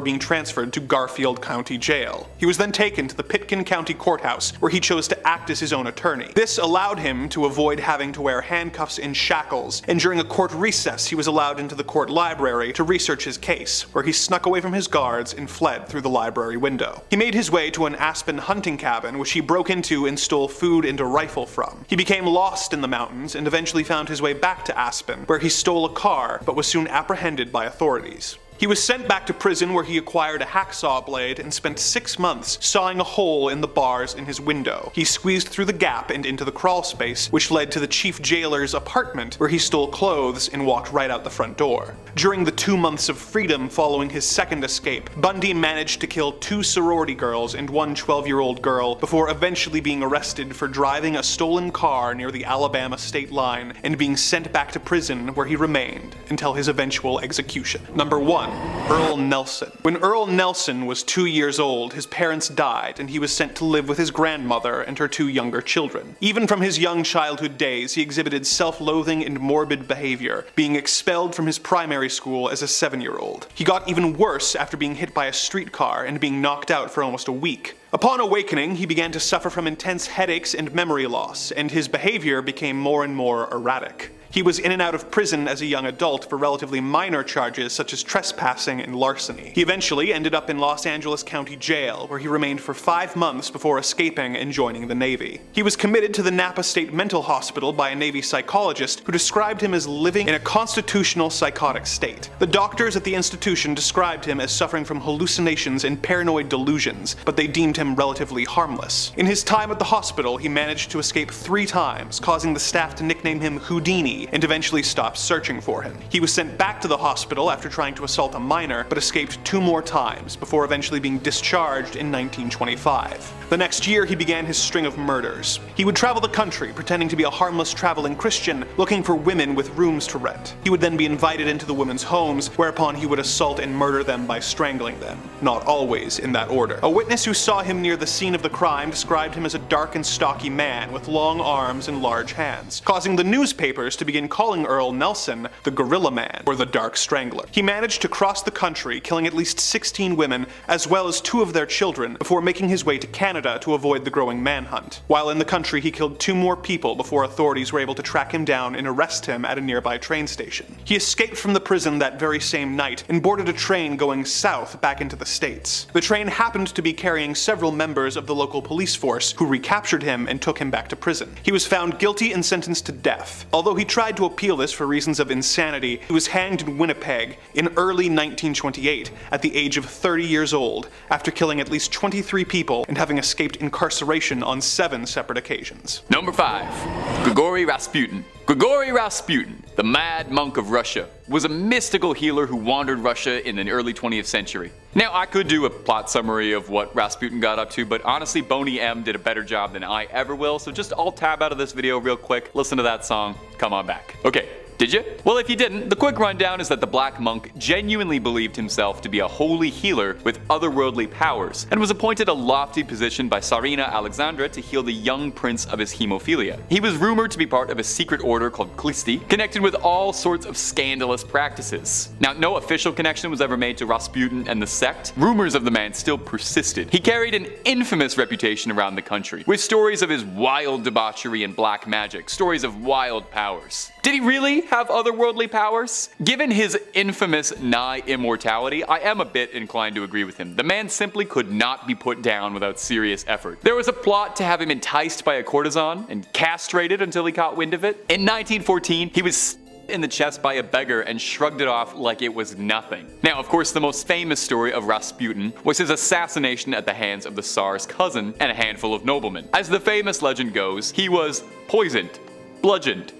being transferred to Garfield County Jail. He was then taken to the Pitkin County Courthouse, where he chose to act as his own attorney. This allowed him to avoid having to wear handcuffs and shackles, and during a court recess he was allowed into the court library to research his case, where he snuck away from his guards and fled through the library window. He made his way to an Aspen hunting cabin, which he broke into and stole food and a rifle from. He became lost in the mountains and eventually found his way back to Aspen, where he stole a car but was soon apprehended by authorities. He was sent back to prison where he acquired a hacksaw blade and spent 6 months sawing a hole in the bars in his window. He squeezed through the gap and into the crawl space, which led to the chief jailer's apartment, where he stole clothes and walked right out the front door. During the 2 months of freedom following his second escape, Bundy managed to kill 2 sorority girls and 1 12-year-old girl before eventually being arrested for driving a stolen car near the Alabama state line and being sent back to prison where he remained until his eventual execution. Number 1. Earl Nelson. When Earl Nelson was 2 years old, his parents died and he was sent to live with his grandmother and her 2 younger children. Even from his young childhood days, he exhibited self-loathing and morbid behavior, being expelled from his primary school as a 7-year-old. He got even worse after being hit by a streetcar and being knocked out for almost a week. Upon awakening, he began to suffer from intense headaches and memory loss, and his behavior became more and more erratic. He was in and out of prison as a young adult for relatively minor charges such as trespassing and larceny. He eventually ended up in Los Angeles County Jail, where he remained for 5 months before escaping and joining the Navy. He was committed to the Napa State Mental Hospital by a Navy psychologist who described him as living in a constitutional psychotic state. The doctors at the institution described him as suffering from hallucinations and paranoid delusions, but they deemed him relatively harmless. In his time at the hospital, he managed to escape 3 times, causing the staff to nickname him Houdini and eventually stopped searching for him. He was sent back to the hospital after trying to assault a minor, but escaped 2 more times before eventually being discharged in 1925. The next year, he began his string of murders. He would travel the country pretending to be a harmless traveling Christian, looking for women with rooms to rent. He would then be invited into the women's homes, whereupon he would assault and murder them by strangling them. Not always in that order. A witness who saw him near the scene of the crime described him as a dark and stocky man with long arms and large hands, causing the newspapers to begin calling Earl Nelson the Gorilla Man, or the Dark Strangler. He managed to cross the country, killing at least 16 women, as well as 2 of their children, before making his way to Canada, Canada to avoid the growing manhunt. While in the country, he killed 2 more people before authorities were able to track him down and arrest him at a nearby train station. He escaped from the prison that very same night and boarded a train going south back into the States. The train happened to be carrying several members of the local police force who recaptured him and took him back to prison. He was found guilty and sentenced to death. Although he tried to appeal this for reasons of insanity, he was hanged in Winnipeg in early 1928 at the age of 30 years old after killing at least 23 people and having escaped incarceration on 7 separate occasions. Number 5. Grigory Rasputin. Grigory Rasputin, the Mad Monk of Russia, was a mystical healer who wandered Russia in the early 20th century. Now, I could do a plot summary of what Rasputin got up to, but honestly, Boney M did a better job than I ever will, so just alt tab out of this video real quick, listen to that song, come on back. Okay. Did you? Well, if you didn't, the quick rundown is that the Black Monk genuinely believed himself to be a holy healer with otherworldly powers, and was appointed a lofty position by Tsarina Alexandra to heal the young prince of his hemophilia. He was rumored to be part of a secret order called Klisti, connected with all sorts of scandalous practices. Now, no official connection was ever made to Rasputin and the sect. Rumors of the man still persisted. He carried an infamous reputation around the country, with stories of his wild debauchery and black magic, stories of wild powers. Did he really have otherworldly powers? Given his infamous nigh immortality, I am a bit inclined to agree with him. The man simply could not be put down without serious effort. There was a plot to have him enticed by a courtesan and castrated until he caught wind of it. In 1914, he was in the chest by a beggar and shrugged it off like it was nothing. Now, of course, the most famous story of Rasputin was his assassination at the hands of the Tsar's cousin and a handful of noblemen. As the famous legend goes, he was poisoned, bludgeoned,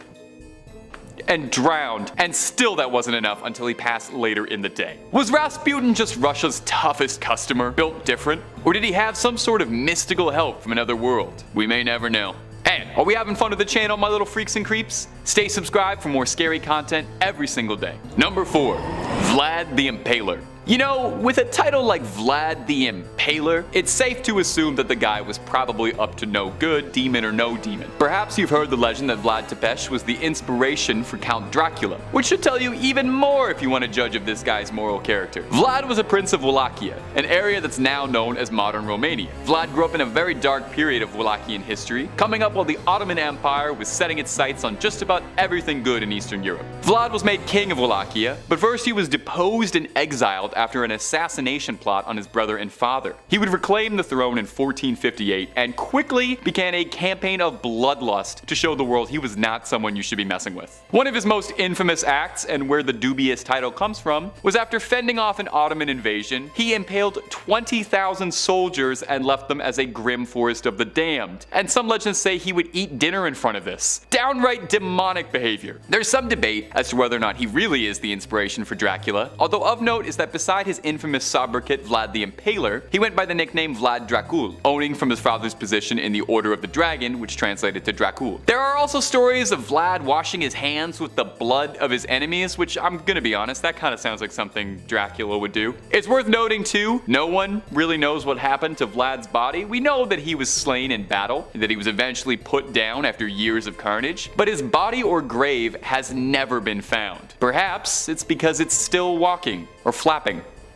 and drowned, and still that wasn't enough until he passed later in the day. Was Rasputin just Russia's toughest customer, built different? Or did he have some sort of mystical help from another world? We may never know. And are we having fun with the channel, my little freaks and creeps? Stay subscribed for more scary content every single day. Number 4. Vlad the Impaler. You know, with a title like Vlad the Impaler, it's safe to assume that the guy was probably up to no good, demon or no demon. Perhaps you've heard the legend that Vlad Tepes was the inspiration for Count Dracula, which should tell you even more if you want to judge of this guy's moral character. Vlad was a prince of Wallachia, an area that's now known as modern Romania. Vlad grew up in a very dark period of Wallachian history, coming up while the Ottoman Empire was setting its sights on just about everything good in Eastern Europe. Vlad was made king of Wallachia, but first he was deposed and exiled after an assassination plot on his brother and father. He would reclaim the throne in 1458 and quickly began a campaign of bloodlust to show the world he was not someone you should be messing with. One of his most infamous acts, and where the dubious title comes from, was after fending off an Ottoman invasion, he impaled 20,000 soldiers and left them as a grim forest of the damned. And some legends say he would eat dinner in front of this. Downright demonic behavior. There's some debate as to whether or not he really is the inspiration for Dracula, although of note is that beside his infamous sobriquet Vlad the Impaler, he went by the nickname Vlad Dracul, owning from his father's position in the Order of the Dragon, which translated to Dracul. There are also stories of Vlad washing his hands with the blood of his enemies, which I'm gonna be honest, that kind of sounds like something Dracula would do. It's worth noting too, no one really knows what happened to Vlad's body. We know that he was slain in battle, and that he was eventually put down after years of carnage, but his body or grave has never been found. Perhaps it's because it's still walking, or flapping.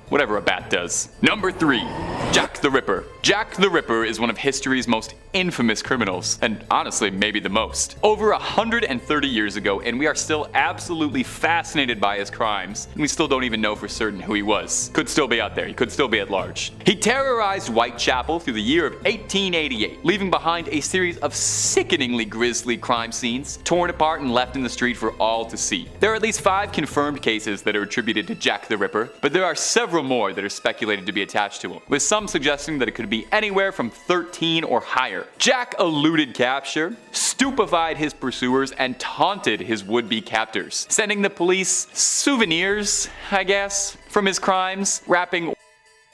Whatever a bat does. Number 3. Jack the Ripper. Jack the Ripper is one of history's most infamous criminals, and honestly, maybe the most. Over 130 years ago, and we are still absolutely fascinated by his crimes, and we still don't even know for certain who he was. Could still be out there, he could still be at large. He terrorized Whitechapel through the year of 1888, leaving behind a series of sickeningly grisly crime scenes, torn apart and left in the street for all to see. There are at least 5 confirmed cases that are attributed to Jack the Ripper, but there are several more that are speculated to be attached to him, with some suggesting that it could be anywhere from 13 or higher. Jack eluded capture, stupefied his pursuers, and taunted his would-be captors, sending the police souvenirs, I guess, from his crimes, wrapping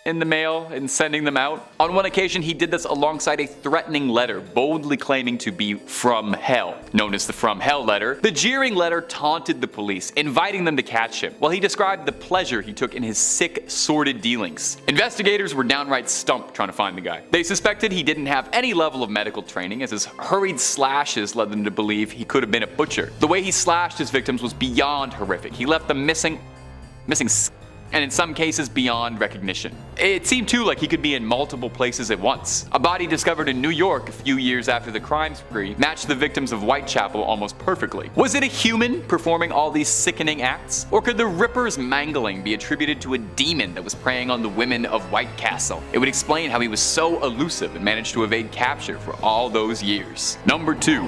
in the mail and sending them out. On one occasion, he did this alongside a threatening letter, boldly claiming to be from hell, known as the From Hell letter. The jeering letter taunted the police, inviting them to catch him, while he described the pleasure he took in his sick, sordid dealings. Investigators were downright stumped trying to find the guy. They suspected he didn't have any level of medical training, as his hurried slashes led them to believe he could have been a butcher. The way he slashed his victims was beyond horrific. He left them missing and in some cases beyond recognition. It seemed too like he could be in multiple places at once. A body discovered in New York a few years after the crime spree matched the victims of Whitechapel almost perfectly. Was it a human performing all these sickening acts? Or could the Ripper's mangling be attributed to a demon that was preying on the women of White Castle? It would explain how he was so elusive and managed to evade capture for all those years. Number 2.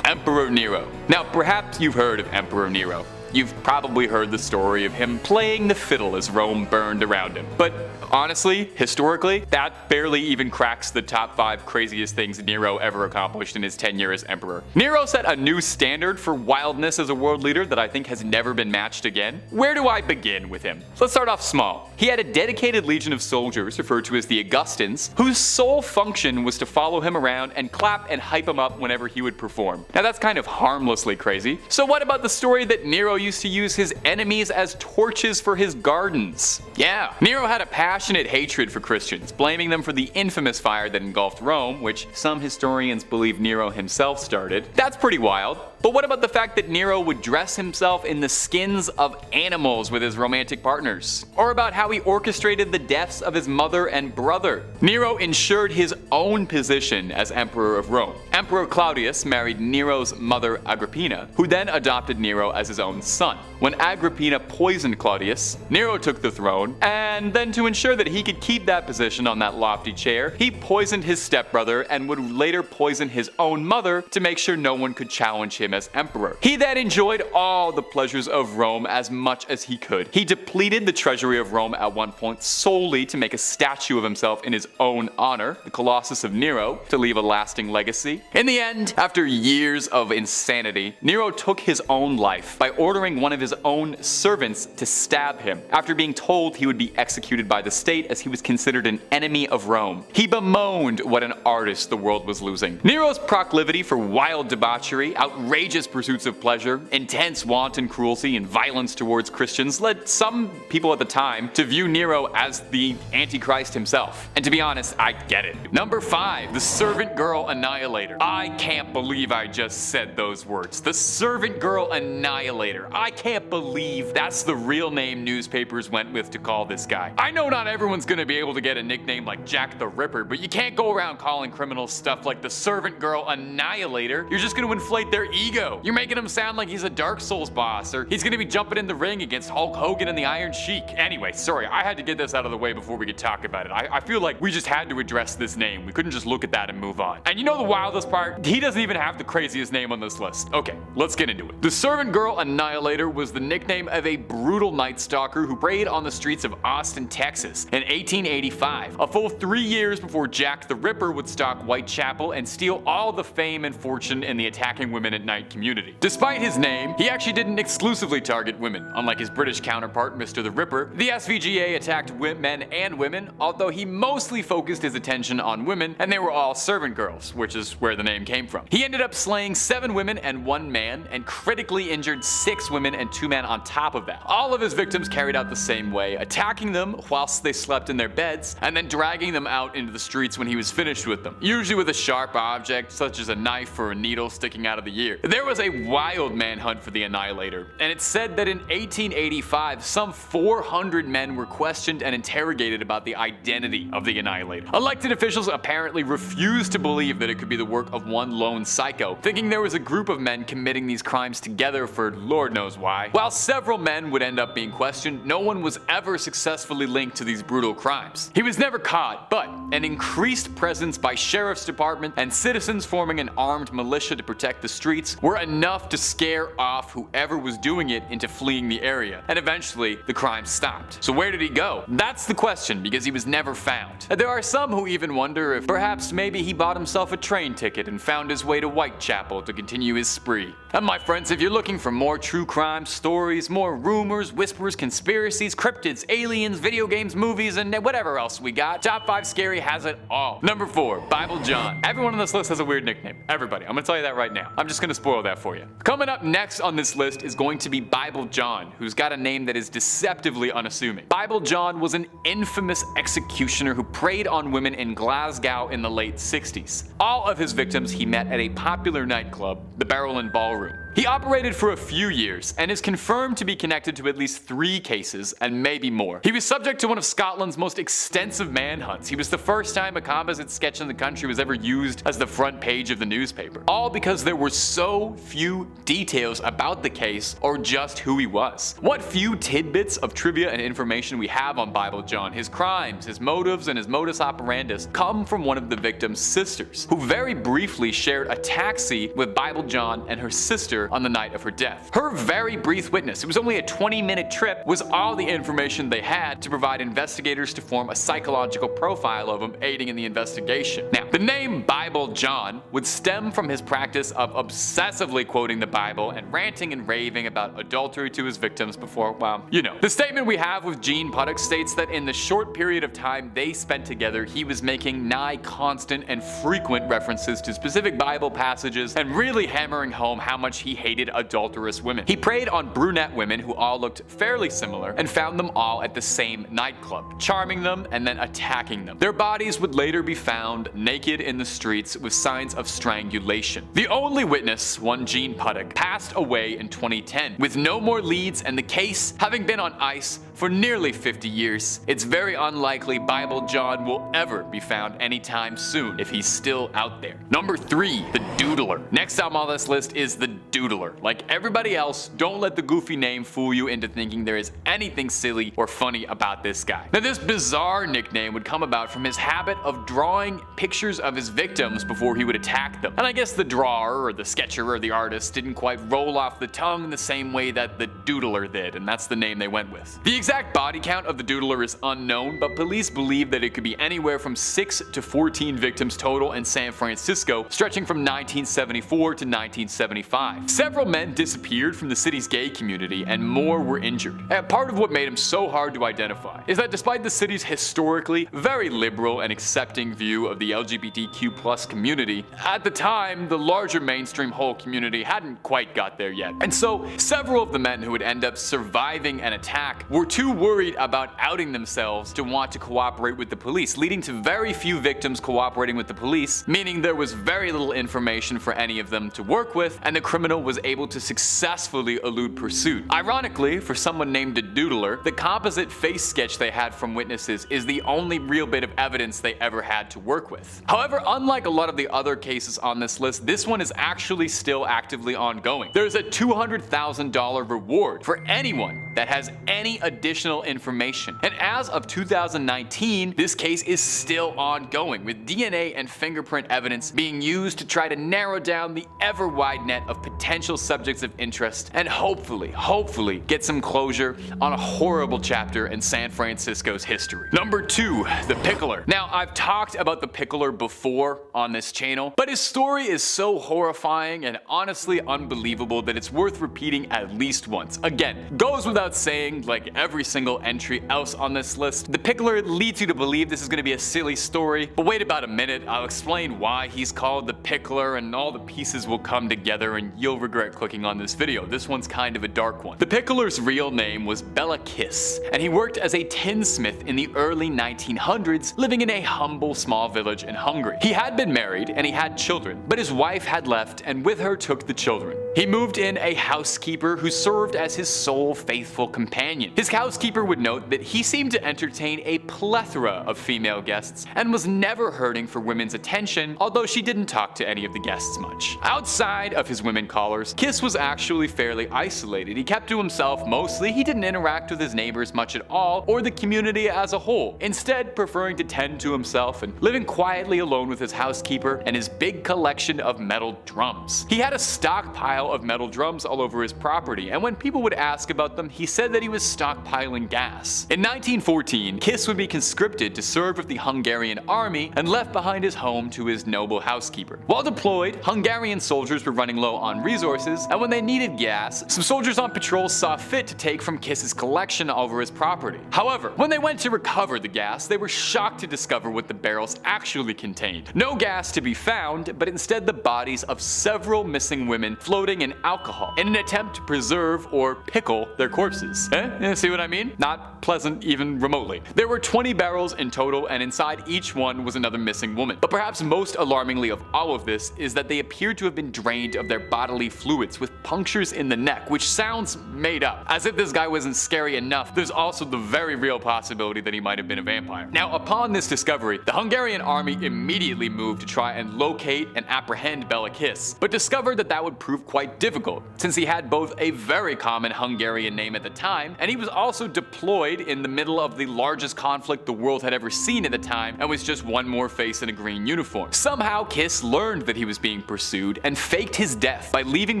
Emperor Nero. Now perhaps you've heard of Emperor Nero. You've probably heard the story of him playing the fiddle as Rome burned around him. But honestly, historically, that barely even cracks the top 5 craziest things Nero ever accomplished in his tenure as emperor. Nero set a new standard for wildness as a world leader that I think has never been matched again. Where do I begin with him? Let's start off small. He had a dedicated legion of soldiers, referred to as the Augustans, whose sole function was to follow him around and clap and hype him up whenever he would perform. Now that's kind of harmlessly crazy. So what about the story that Nero used to use his enemies as torches for his gardens? Yeah, Nero had a passionate hatred for Christians, blaming them for the infamous fire that engulfed Rome, which some historians believe Nero himself started. That's pretty wild. But what about the fact that Nero would dress himself in the skins of animals with his romantic partners? Or about how he orchestrated the deaths of his mother and brother? Nero ensured his own position as emperor of Rome. Emperor Claudius married Nero's mother Agrippina, who then adopted Nero as his own son. When Agrippina poisoned Claudius, Nero took the throne, and then to ensure that he could keep that position on that lofty chair, he poisoned his stepbrother and would later poison his own mother to make sure no one could challenge him as emperor. He then enjoyed all the pleasures of Rome as much as he could. He depleted the treasury of Rome at one point solely to make a statue of himself in his own honor, the Colossus of Nero, to leave a lasting legacy. In the end, after years of insanity, Nero took his own life by ordering one of his own servants to stab him after being told he would be executed by the state as he was considered an enemy of Rome. He bemoaned what an artist the world was losing. Nero's proclivity for wild debauchery, outrageous pursuits of pleasure, intense wanton cruelty, and violence towards Christians led some people at the time to view Nero as the Antichrist himself. And to be honest, I get it. Number 5, the Servant Girl Annihilator. I can't believe I just said those words. The Servant Girl Annihilator. I can't believe that's the real name newspapers went with to call this guy. I know not everyone's gonna be able to get a nickname like Jack the Ripper, but you can't go around calling criminals stuff like the Servant Girl Annihilator. You're just gonna inflate their ego. You're making him sound like he's a Dark Souls boss, or he's gonna be jumping in the ring against Hulk Hogan and the Iron Sheik. Anyway, sorry, I had to get this out of the way before we could talk about it. I feel like we just had to address this name. We couldn't just look at that and move on. And you know the wildest part? He doesn't even have the craziest name on this list. Okay, let's get into it. The Servant Girl Annihilator was the nickname of a brutal night stalker who preyed on the streets of Austin, Texas in 1885, a full 3 years before Jack the Ripper would stalk Whitechapel and steal all the fame and fortune in the attacking women at night community. Despite his name, he actually didn't exclusively target women. Unlike his British counterpart, Mr. the Ripper, the SVGA attacked men and women, although he mostly focused his attention on women, and they were all servant girls, which is where the name came from. He ended up slaying 7 women and 1 man, and critically injured 6 women and 2 men on top of that. All of his victims carried out the same way, attacking them whilst they slept in their beds, and then dragging them out into the streets when he was finished with them, usually with a sharp object such as a knife or a needle sticking out of the ear. There was a wild manhunt for the Annihilator, and it's said that in 1885, some 400 men were questioned and interrogated about the identity of the Annihilator. Elected officials apparently refused to believe that it could be the work of one lone psycho, thinking there was a group of men committing these crimes together for Lord knows why. While several men would end up being questioned, no one was ever successfully linked to these brutal crimes. He was never caught, but an increased presence by sheriff's department and citizens forming an armed militia to protect the streets were enough to scare off whoever was doing it into fleeing the area, and eventually the crime stopped. So where did he go? That's the question, because he was never found. There are some who even wonder if perhaps maybe he bought himself a train ticket and found his way to Whitechapel to continue his spree. And my friends, if you're looking for more true crime stories, more rumors, whispers, conspiracies, cryptids, aliens, video games, movies, and whatever else we got, Top 5 Scary has it all. Number 4, Bible John. Everyone on this list has a weird nickname. Everybody. I'm gonna tell you that right now. I'm just gonna spoil that for you. Coming up next on this list is going to be Bible John, who's got a name that is deceptively unassuming. Bible John was an infamous executioner who preyed on women in Glasgow in the late 60s. All of his victims he met at a popular nightclub, the Barrel and Ballroom. He operated for a few years and is confirmed to be connected to at least 3 cases and maybe more. He was subject to one of Scotland's most extensive manhunts. He was the first time a composite sketch in the country was ever used as the front page of the newspaper. All because there were so few details about the case or just who he was. What few tidbits of trivia and information we have on Bible John, his crimes, his motives, and his modus operandus come from one of the victim's sisters, who very briefly shared a taxi with Bible John and her sister on the night of her death. Her very brief witness, it was only a 20-minute trip, was all the information they had to provide investigators to form a psychological profile of him, aiding in the investigation. Now, the name Bible John would stem from his practice of obsessively quoting the Bible and ranting and raving about adultery to his victims before, well, you know. The statement we have with Gene Puttock states that in the short period of time they spent together, he was making nigh constant and frequent references to specific Bible passages and really hammering home how much he hated adulterous women. He preyed on brunette women who all looked fairly similar and found them all at the same nightclub, charming them and then attacking them. Their bodies would later be found naked in the streets with signs of strangulation. The only witness, one Gene Puttock, passed away in 2010 with no more leads and the case having been on ice for nearly 50 years. It's very unlikely Bible John will ever be found anytime soon if he's still out there. Number 3, the Doodler. Next up on this list is the Doodler. Like everybody else, don't let the goofy name fool you into thinking there is anything silly or funny about this guy. Now, this bizarre nickname would come about from his habit of drawing pictures of his victims before he would attack them. And I guess the drawer or the sketcher or the artist didn't quite roll off the tongue the same way that the Doodler did, and that's the name they went with. The exact body count of the Doodler is unknown, but police believe that it could be anywhere from 6 to 14 victims total in San Francisco, stretching from 1974 to 1975. Several men disappeared from the city's gay community and more were injured. And part of what made him so hard to identify is that despite the city's historically very liberal and accepting view of the LGBTQ+ community, at the time the larger mainstream whole community hadn't quite got there yet. And so several of the men who would end up surviving an attack were too worried about outing themselves to want to cooperate with the police, leading to very few victims cooperating with the police, meaning there was very little information for any of them to work with, and the criminal was able to successfully elude pursuit. Ironically, for someone named the Doodler, the composite face sketch they had from witnesses is the only real bit of evidence they ever had to work with. However, unlike a lot of the other cases on this list, this one is actually still actively ongoing. There's a $200,000 reward for anyone that has any additional information. And as of 2019, this case is still ongoing, with DNA and fingerprint evidence being used to try to narrow down the ever wide net of potential subjects of interest and hopefully get some closure on a horrible chapter in San Francisco's history. Number 2, the Pickler. Now, I've talked about the Pickler before on this channel, but his story is so horrifying and honestly unbelievable that it's worth repeating at least once. Again, goes without saying, like every single entry else on this list, the Pickler leads you to believe this is going to be a silly story, but wait about a minute, I'll explain why he's called the Pickler and all the pieces will come together and you'll regret clicking on this video. This one's kind of a dark one. The Pickler's real name was Bela Kiss, and he worked as a tinsmith in the early 1900s, living in a humble small village in Hungary. He had been married and he had children, but his wife had left and with her took the children. He moved in a housekeeper who served as his sole faithful companion. His housekeeper would note that he seemed to entertain a plethora of female guests and was never hurting for women's attention, although she didn't talk to any of the guests much. Outside of his women callers, Kiss was actually fairly isolated. He kept to himself mostly, he didn't interact with his neighbors much at all or the community as a whole, instead preferring to tend to himself and living quietly alone with his housekeeper and his big collection of metal drums. He had a stockpile of metal drums all over his property, and when people would ask about them, he said that he was stockpiling gas. In 1914, Kiss would be conscripted to serve with the Hungarian army and left behind his home to his noble housekeeper. While deployed, Hungarian soldiers were running low on resources, and when they needed gas, some soldiers on patrol saw fit to take from Kiss's collection all over his property. However, when they went to recover the gas, they were shocked to discover what the barrels actually contained. No gas to be found, but instead the bodies of several missing women floating in alcohol in an attempt to preserve or pickle their corpses. corpses. See what I mean? Not pleasant even remotely. There were 20 barrels in total, and inside each one was another missing woman. But perhaps most alarmingly of all of this is that they appeared to have been drained of their bodily fluids with punctures in the neck, which sounds made up. As if this guy wasn't scary enough, there's also the very real possibility that he might have been a vampire. Now, upon this discovery, the Hungarian army immediately moved to try and locate and apprehend Bela Kiss, but discovered that that would prove quite difficult, since he had both a very common Hungarian name at the time, and he was also deployed in the middle of the largest conflict the world had ever seen at the time, and was just one more face in a green uniform. Somehow, Kiss learned that he was being pursued and faked his death by leaving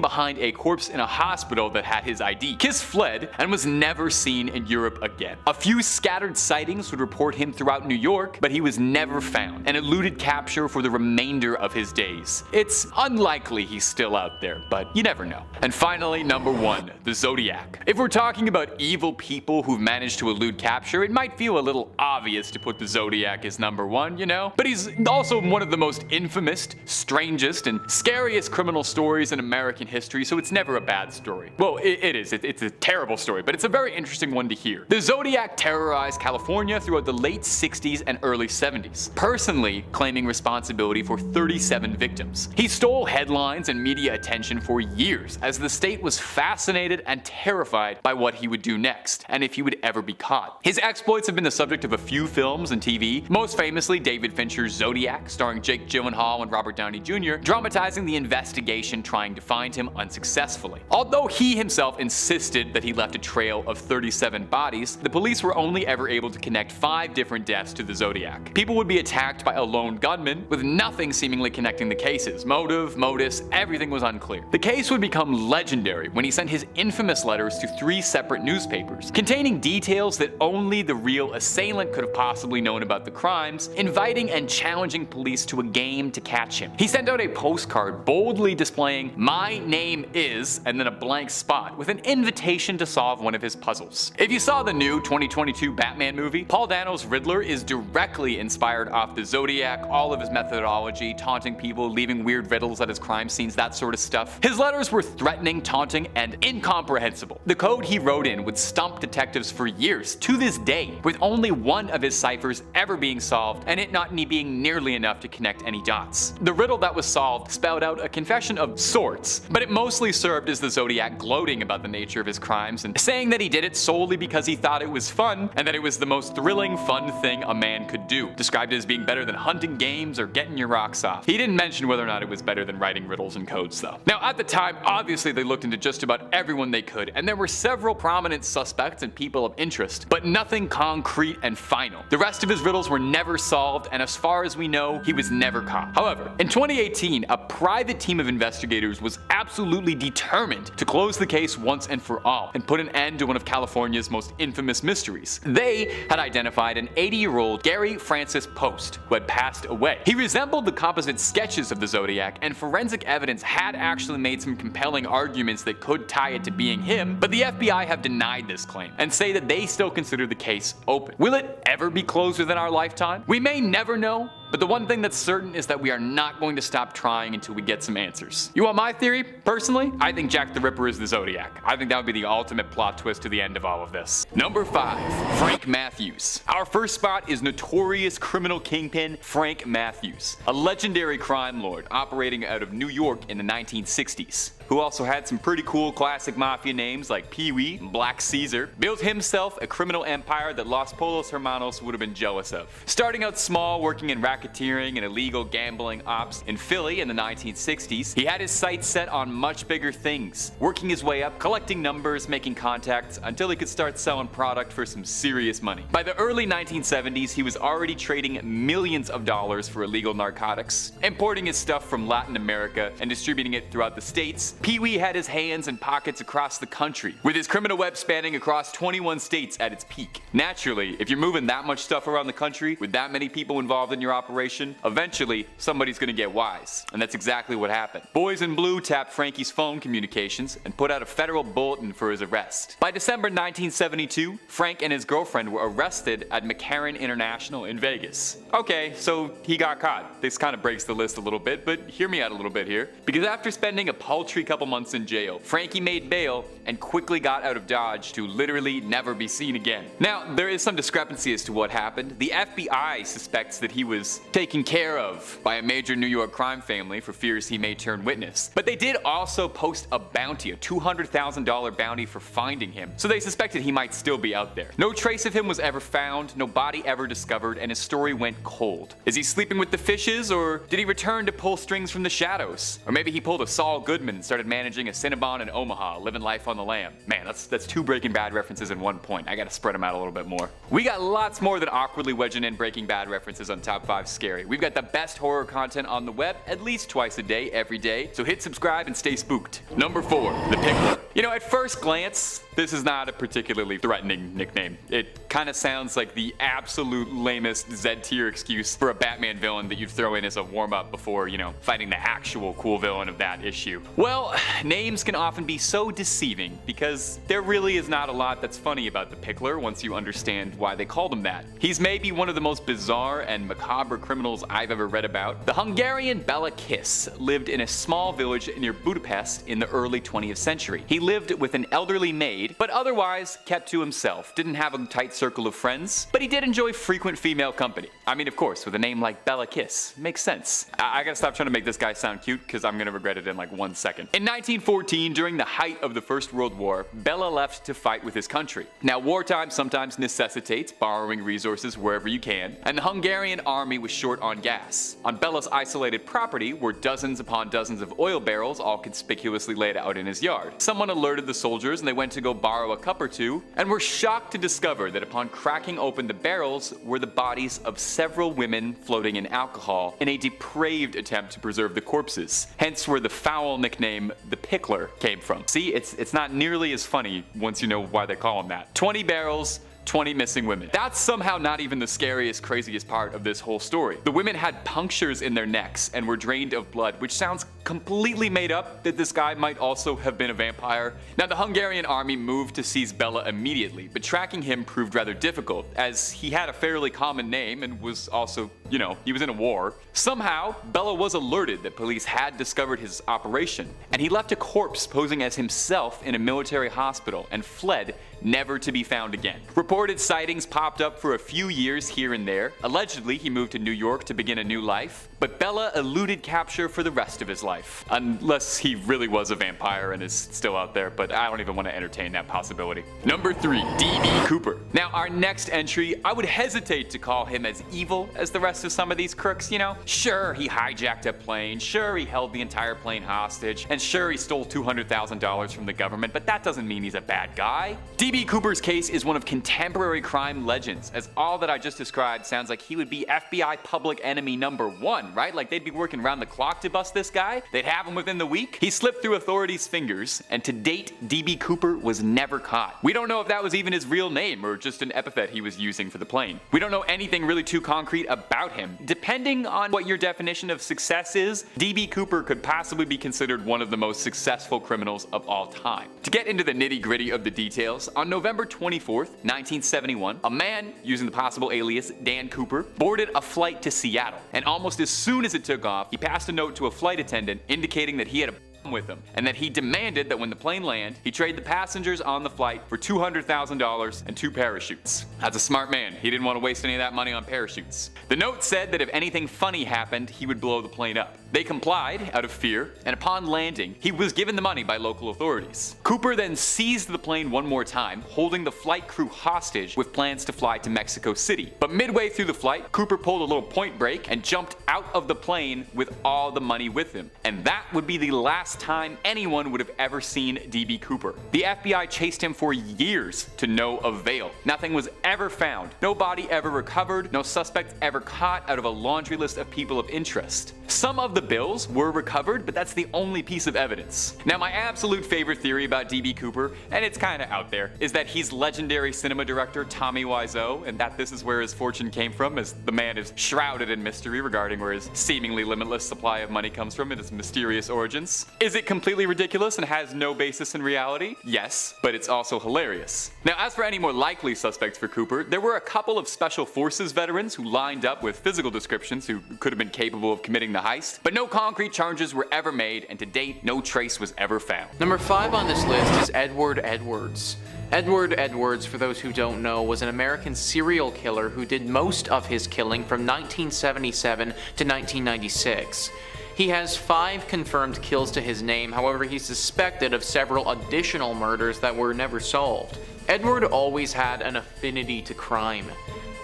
behind a corpse in a hospital that had his ID. Kiss fled and was never seen in Europe again. A few scattered sightings would report him throughout New York, but he was never found and eluded capture for the remainder of his days. It's unlikely he's still out there, but you never know. And finally, number 1, the Zodiac. If we're talking about evil people who've managed to elude capture, it might feel a little obvious to put the Zodiac as number 1, you know? But he's also one of the most infamous, strangest, and scariest criminal stories in American history, so it's never a bad story. Well, it is. It's a terrible story, but it's a very interesting one to hear. The Zodiac terrorized California throughout the late 60s and early 70s, personally claiming responsibility for 37 victims. He stole headlines and media attention for years, as the state was fascinated and terrified by what he would do next, and if he would ever be caught. His exploits have been the subject of a few films and TV, most famously David Fincher's Zodiac, starring Jake Gyllenhaal and Robert Downey Jr., dramatizing the investigation trying to find him unsuccessfully. Although he himself insisted that he left a trail of 37 bodies, the police were only ever able to connect 5 different deaths to the Zodiac. People would be attacked by a lone gunman, with nothing seemingly connecting the cases. Motive, modus, everything was unclear. The case would become legendary when he sent his infamous letters to 3 separate newspapers, containing details that only the real assailant could have possibly known about the crimes, inviting and challenging police to a game to catch him. He sent out a postcard boldly displaying "My name is," and then a blank spot with an invitation to solve one of his puzzles. If you saw the new 2022 Batman movie, Paul Dano's Riddler is directly inspired off the Zodiac, all of his methodology, taunting people, leaving weird riddles at his crime scenes, that sort of stuff. His letters were threatening, taunting, and incomprehensible. The code he wrote in would stump detectives for years, to this day, with only one of his ciphers ever being solved, and it not being nearly enough to connect any dots. The riddle that was solved spelled out a confession of sorts, but it mostly served as the Zodiac gloating about the nature of his crimes and saying that he did it solely because he thought it was fun and that it was the most thrilling, fun thing a man could do, described it as being better than hunting games or getting your rocks off. He didn't mention whether or not it was better than writing riddles and codes though. Now at the time, obviously they looked into just about everyone they could, and there were several prominent suspects and people of interest, but nothing concrete and final. The rest of his riddles were never solved, and as far as we know, he was never caught. However, in 2018, a private team of investigators was absolutely determined to close the case once and for all, and put an end to one of California's most infamous mysteries. They had identified an 80-year-old Gary Francis Post, who had passed away. He resembled the composite sketches of the Zodiac, and forensic evidence had actually made some compelling arguments that could tie it to being him, but the FBI have denied this claim, and say that they still consider the case open. Will it ever be closed within our lifetime? We may never know, but the one thing that's certain is that we are not going to stop trying until we get some answers. You want my theory? Personally, I think Jack the Ripper is the Zodiac. I think that would be the ultimate plot twist to the end of all of this. Number 5, Frank Matthews. Our first spot is notorious criminal kingpin Frank Matthews, a legendary crime lord operating out of New York in the 1960s. Who also had some pretty cool classic mafia names like Pee-wee and Black Caesar, built himself a criminal empire that Los Polos Hermanos would have been jealous of. Starting out small, working in racketeering and illegal gambling ops in Philly in the 1960s, he had his sights set on much bigger things, working his way up, collecting numbers, making contacts, until he could start selling product for some serious money. By the early 1970s, he was already trading millions of dollars for illegal narcotics, importing his stuff from Latin America and distributing it throughout the States. Pee-wee had his hands and pockets across the country, with his criminal web spanning across 21 states at its peak. Naturally, if you're moving that much stuff around the country with that many people involved in your operation, eventually somebody's gonna get wise. And that's exactly what happened. Boys in Blue tapped Frankie's phone communications and put out a federal bulletin for his arrest. By December 1972, Frank and his girlfriend were arrested at McCarran International in Vegas. Okay, so he got caught. This kind of breaks the list a little bit, but hear me out a little bit here. Because after spending a paltry couple months in jail, Frankie made bail and quickly got out of Dodge to literally never be seen again. Now, there is some discrepancy as to what happened. The FBI suspects that he was taken care of by a major New York crime family for fears he may turn witness. But they did also post a bounty, a $200,000 bounty for finding him, so they suspected he might still be out there. No trace of him was ever found, no body ever discovered, and his story went cold. Is he sleeping with the fishes, or did he return to pull strings from the shadows? Or maybe he pulled a Saul Goodman and started managing a Cinnabon in Omaha, living life on the lam. Man, that's two Breaking Bad references in one point. I gotta spread them out a little bit more. We got lots more than awkwardly wedging in Breaking Bad references on Top 5 Scary. We've got the best horror content on the web at least twice a day, every day, so hit subscribe and stay spooked. Number 4, The Pickler. You know, at first glance, this is not a particularly threatening nickname. It kind of sounds like the absolute lamest Z-tier excuse for a Batman villain that you'd throw in as a warm-up before, you know, fighting the actual cool villain of that issue. Well, names can often be so deceiving because there really is not a lot that's funny about the Pickler once you understand why they called him that. He's maybe one of the most bizarre and macabre criminals I've ever read about. The Hungarian Bela Kiss lived in a small village near Budapest in the early 20th century. He lived with an elderly maid, but otherwise kept to himself, didn't have a tight circle of friends, but he did enjoy frequent female company. I mean, of course, with a name like Bela Kiss, makes sense. I gotta stop trying to make this guy sound cute because I'm gonna regret it in like 1 second. In 1914, during the height of the First World War, Bela left to fight with his country. Now, wartime sometimes necessitates borrowing resources wherever you can, and the Hungarian army was short on gas. On Bela's isolated property were dozens upon dozens of oil barrels all conspicuously laid out in his yard. Someone alerted the soldiers and they went to go borrow a cup or two, and were shocked to discover that upon cracking open the barrels were the bodies of several women floating in alcohol in a depraved attempt to preserve the corpses. Hence where the foul nickname The Pickler came from. See, it's not nearly as funny once you know why they call him that. 20 barrels, 20 missing women. That's somehow not even the scariest, craziest part of this whole story. The women had punctures in their necks and were drained of blood, which sounds completely made up that this guy might also have been a vampire. Now, the Hungarian army moved to seize Bela immediately, but tracking him proved rather difficult, as he had a fairly common name and was also, you know, he was in a war. Somehow, Bela was alerted that police had discovered his operation, and he left a corpse posing as himself in a military hospital and fled, never to be found again. Reported sightings popped up for a few years here and there. Allegedly, he moved to New York to begin a new life, but Bela eluded capture for the rest of his life. Unless he really was a vampire and is still out there, but I don't even want to entertain that possibility. Number 3, D.B. Cooper. Now, our next entry, I would hesitate to call him as evil as the rest of some of these crooks, you know? Sure, he hijacked a plane, sure, he held the entire plane hostage, and sure, he stole $200,000 from the government, but that doesn't mean he's a bad guy. D.B. Cooper's case is one of contemporary crime legends, as all that I just described sounds like he would be FBI public enemy number 1, right? Like they'd be working around the clock to bust this guy, they'd have him within the week. He slipped through authorities' fingers, and to date, D.B. Cooper was never caught. We don't know if that was even his real name or just an epithet he was using for the plane. We don't know anything really too concrete about him. Depending on what your definition of success is, D.B. Cooper could possibly be considered one of the most successful criminals of all time. To get into the nitty-gritty of the details, on November 24th, 1971, a man using the possible alias Dan Cooper boarded a flight to Seattle, and almost as soon as it took off, he passed a note to a flight attendant indicating that he had a with him, and that he demanded that when the plane landed, he trade the passengers on the flight for $200,000 and 2 parachutes. That's a smart man. He didn't want to waste any of that money on parachutes. The note said that if anything funny happened, he would blow the plane up. They complied out of fear, and upon landing, he was given the money by local authorities. Cooper then seized the plane one more time, holding the flight crew hostage with plans to fly to Mexico City. But midway through the flight, Cooper pulled a little point break and jumped out of the plane with all the money with him. And that would be the last last time anyone would have ever seen D.B. Cooper. The FBI chased him for years to no avail. Nothing was ever found, no body ever recovered, no suspect ever caught out of a laundry list of people of interest. Some of the bills were recovered, but that's the only piece of evidence. Now, my absolute favorite theory about D.B. Cooper, and it's kinda out there, is that he's legendary cinema director Tommy Wiseau, and that this is where his fortune came from, as the man is shrouded in mystery regarding where his seemingly limitless supply of money comes from and his mysterious origins. Is it completely ridiculous and has no basis in reality? Yes, but it's also hilarious. Now, as for any more likely suspects for Cooper, there were a couple of Special Forces veterans who lined up with physical descriptions who could have been capable of committing the heist, but no concrete charges were ever made, and to date, no trace was ever found. Number 5 on this list is Edward Edwards. Edward Edwards, for those who don't know, was an American serial killer who did most of his killing from 1977 to 1996. He has 5 confirmed kills to his name, however he's suspected of several additional murders that were never solved. Edward always had an affinity to crime.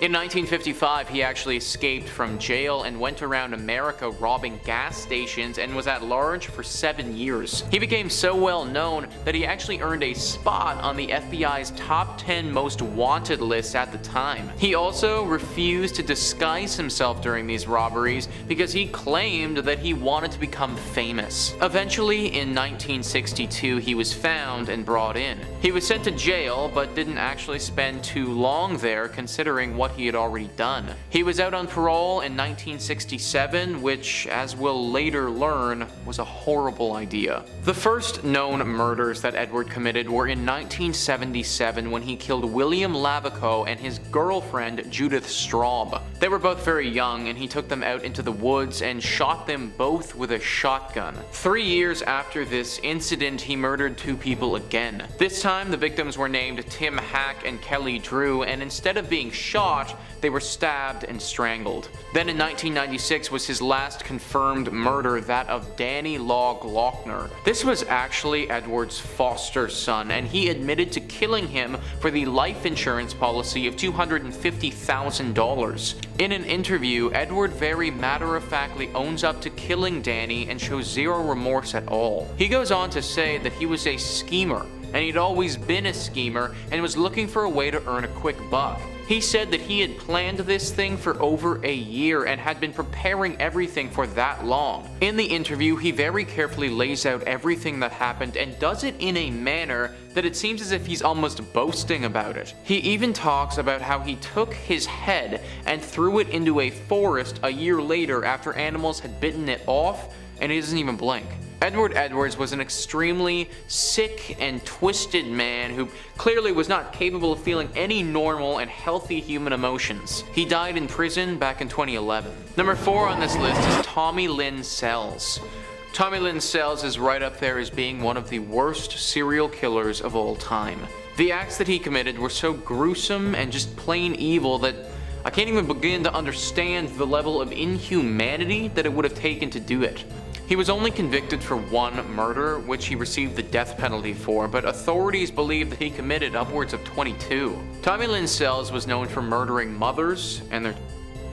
In 1955, he actually escaped from jail and went around America robbing gas stations and was at large for 7 years. He became so well known that he actually earned a spot on the FBI's top 10 most wanted list at the time. He also refused to disguise himself during these robberies because he claimed that he wanted to become famous. Eventually, in 1962, he was found and brought in. He was sent to jail, but didn't actually spend too long there considering what he had already done. He was out on parole in 1967, which, as we'll later learn, was a horrible idea. The first known murders that Edward committed were in 1977 when he killed William Lavico and his girlfriend Judith Straub. They were both very young, and he took them out into the woods and shot them both with a shotgun. 3 years after this incident, he murdered 2 people again. This time, the victims were named Tim Hack and Kelly Drew, and instead of being shot, they were stabbed and strangled. Then in 1996 was his last confirmed murder, that of Danny Law Glockner. This was actually Edward's foster son, and he admitted to killing him for the life insurance policy of $250,000. In an interview, Edward very matter-of-factly owns up to killing Danny and shows zero remorse at all. He goes on to say that he was a schemer, and he'd always been a schemer and was looking for a way to earn a quick buck. He said that he had planned this thing for over a year and had been preparing everything for that long. In the interview, he very carefully lays out everything that happened and does it in a manner that it seems as if he's almost boasting about it. He even talks about how he took his head and threw it into a forest a year later after animals had bitten it off, and he doesn't even blink. Edward Edwards was an extremely sick and twisted man who clearly was not capable of feeling any normal and healthy human emotions. He died in prison back in 2011. Number 4 on this list is Tommy Lynn Sells. Tommy Lynn Sells is right up there as being one of the worst serial killers of all time. The acts that he committed were so gruesome and just plain evil that I can't even begin to understand the level of inhumanity that it would have taken to do it. He was only convicted for 1 murder, which he received the death penalty for, but authorities believe that he committed upwards of 22. Tommy Lynn Sells was known for murdering mothers and their...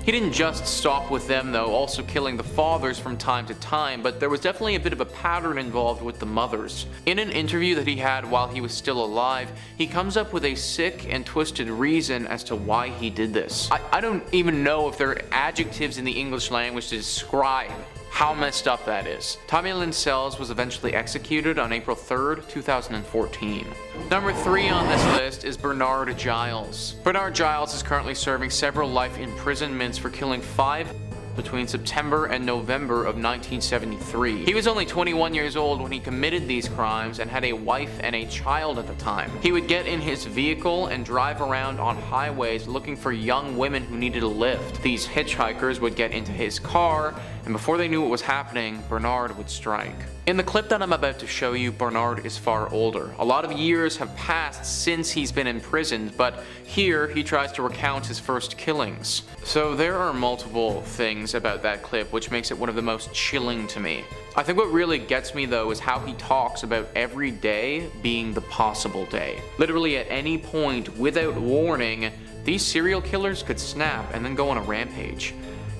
He didn't just stop with them though, also killing the fathers from time to time, but there was definitely a bit of a pattern involved with the mothers. In an interview that he had while he was still alive, he comes up with a sick and twisted reason as to why he did this. I don't even know if there are adjectives in the English language to describe how messed up that is. Tommy Lynn Sells was eventually executed on April 3rd, 2014. Number 3 on this list is Bernard Giles. Bernard Giles is currently serving several life imprisonments for killing 5 between September and November of 1973. He was only 21 years old when he committed these crimes and had a wife and a child at the time. He would get in his vehicle and drive around on highways looking for young women who needed a lift. These hitchhikers would get into his car, and before they knew what was happening, Bernard would strike. In the clip that I'm about to show you, Bernard is far older. A lot of years have passed since he's been imprisoned, but here he tries to recount his first killings. So there are multiple things about that clip which makes it one of the most chilling to me. I think what really gets me though is how he talks about every day being the possible day. Literally at any point, without warning, these serial killers could snap and then go on a rampage.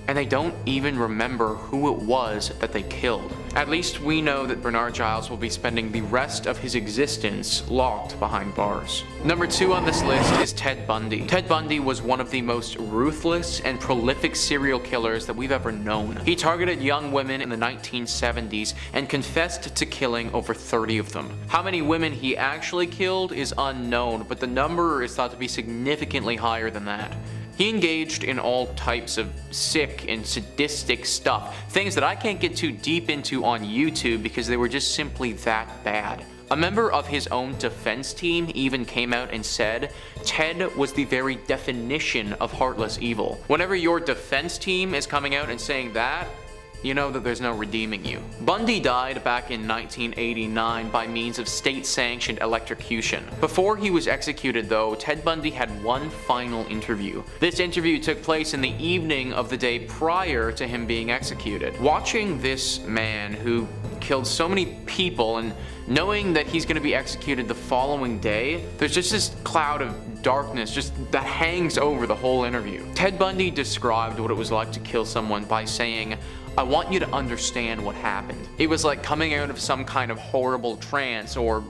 and they don't even remember who it was that they killed. At least we know that Bernard Giles will be spending the rest of his existence locked behind bars. Number 2 on this list is Ted Bundy. Ted Bundy was one of the most ruthless and prolific serial killers that we've ever known. He targeted young women in the 1970s and confessed to killing over 30 of them. How many women he actually killed is unknown, but the number is thought to be significantly higher than that. He engaged in all types of sick and sadistic stuff, things that I can't get too deep into on YouTube because they were just simply that bad. A member of his own defense team even came out and said Ted was the very definition of heartless evil. Whenever your defense team is coming out and saying that, you know that there's no redeeming you. Bundy died back in 1989 by means of state-sanctioned electrocution. Before he was executed though, Ted Bundy had one final interview. This interview took place in the evening of the day prior to him being executed. Watching this man who killed so many people and knowing that he's going to be executed the following day, there's just this cloud of darkness just that hangs over the whole interview. Ted Bundy described what it was like to kill someone by saying, "I want you to understand what happened. It was like coming out of some kind of horrible trance or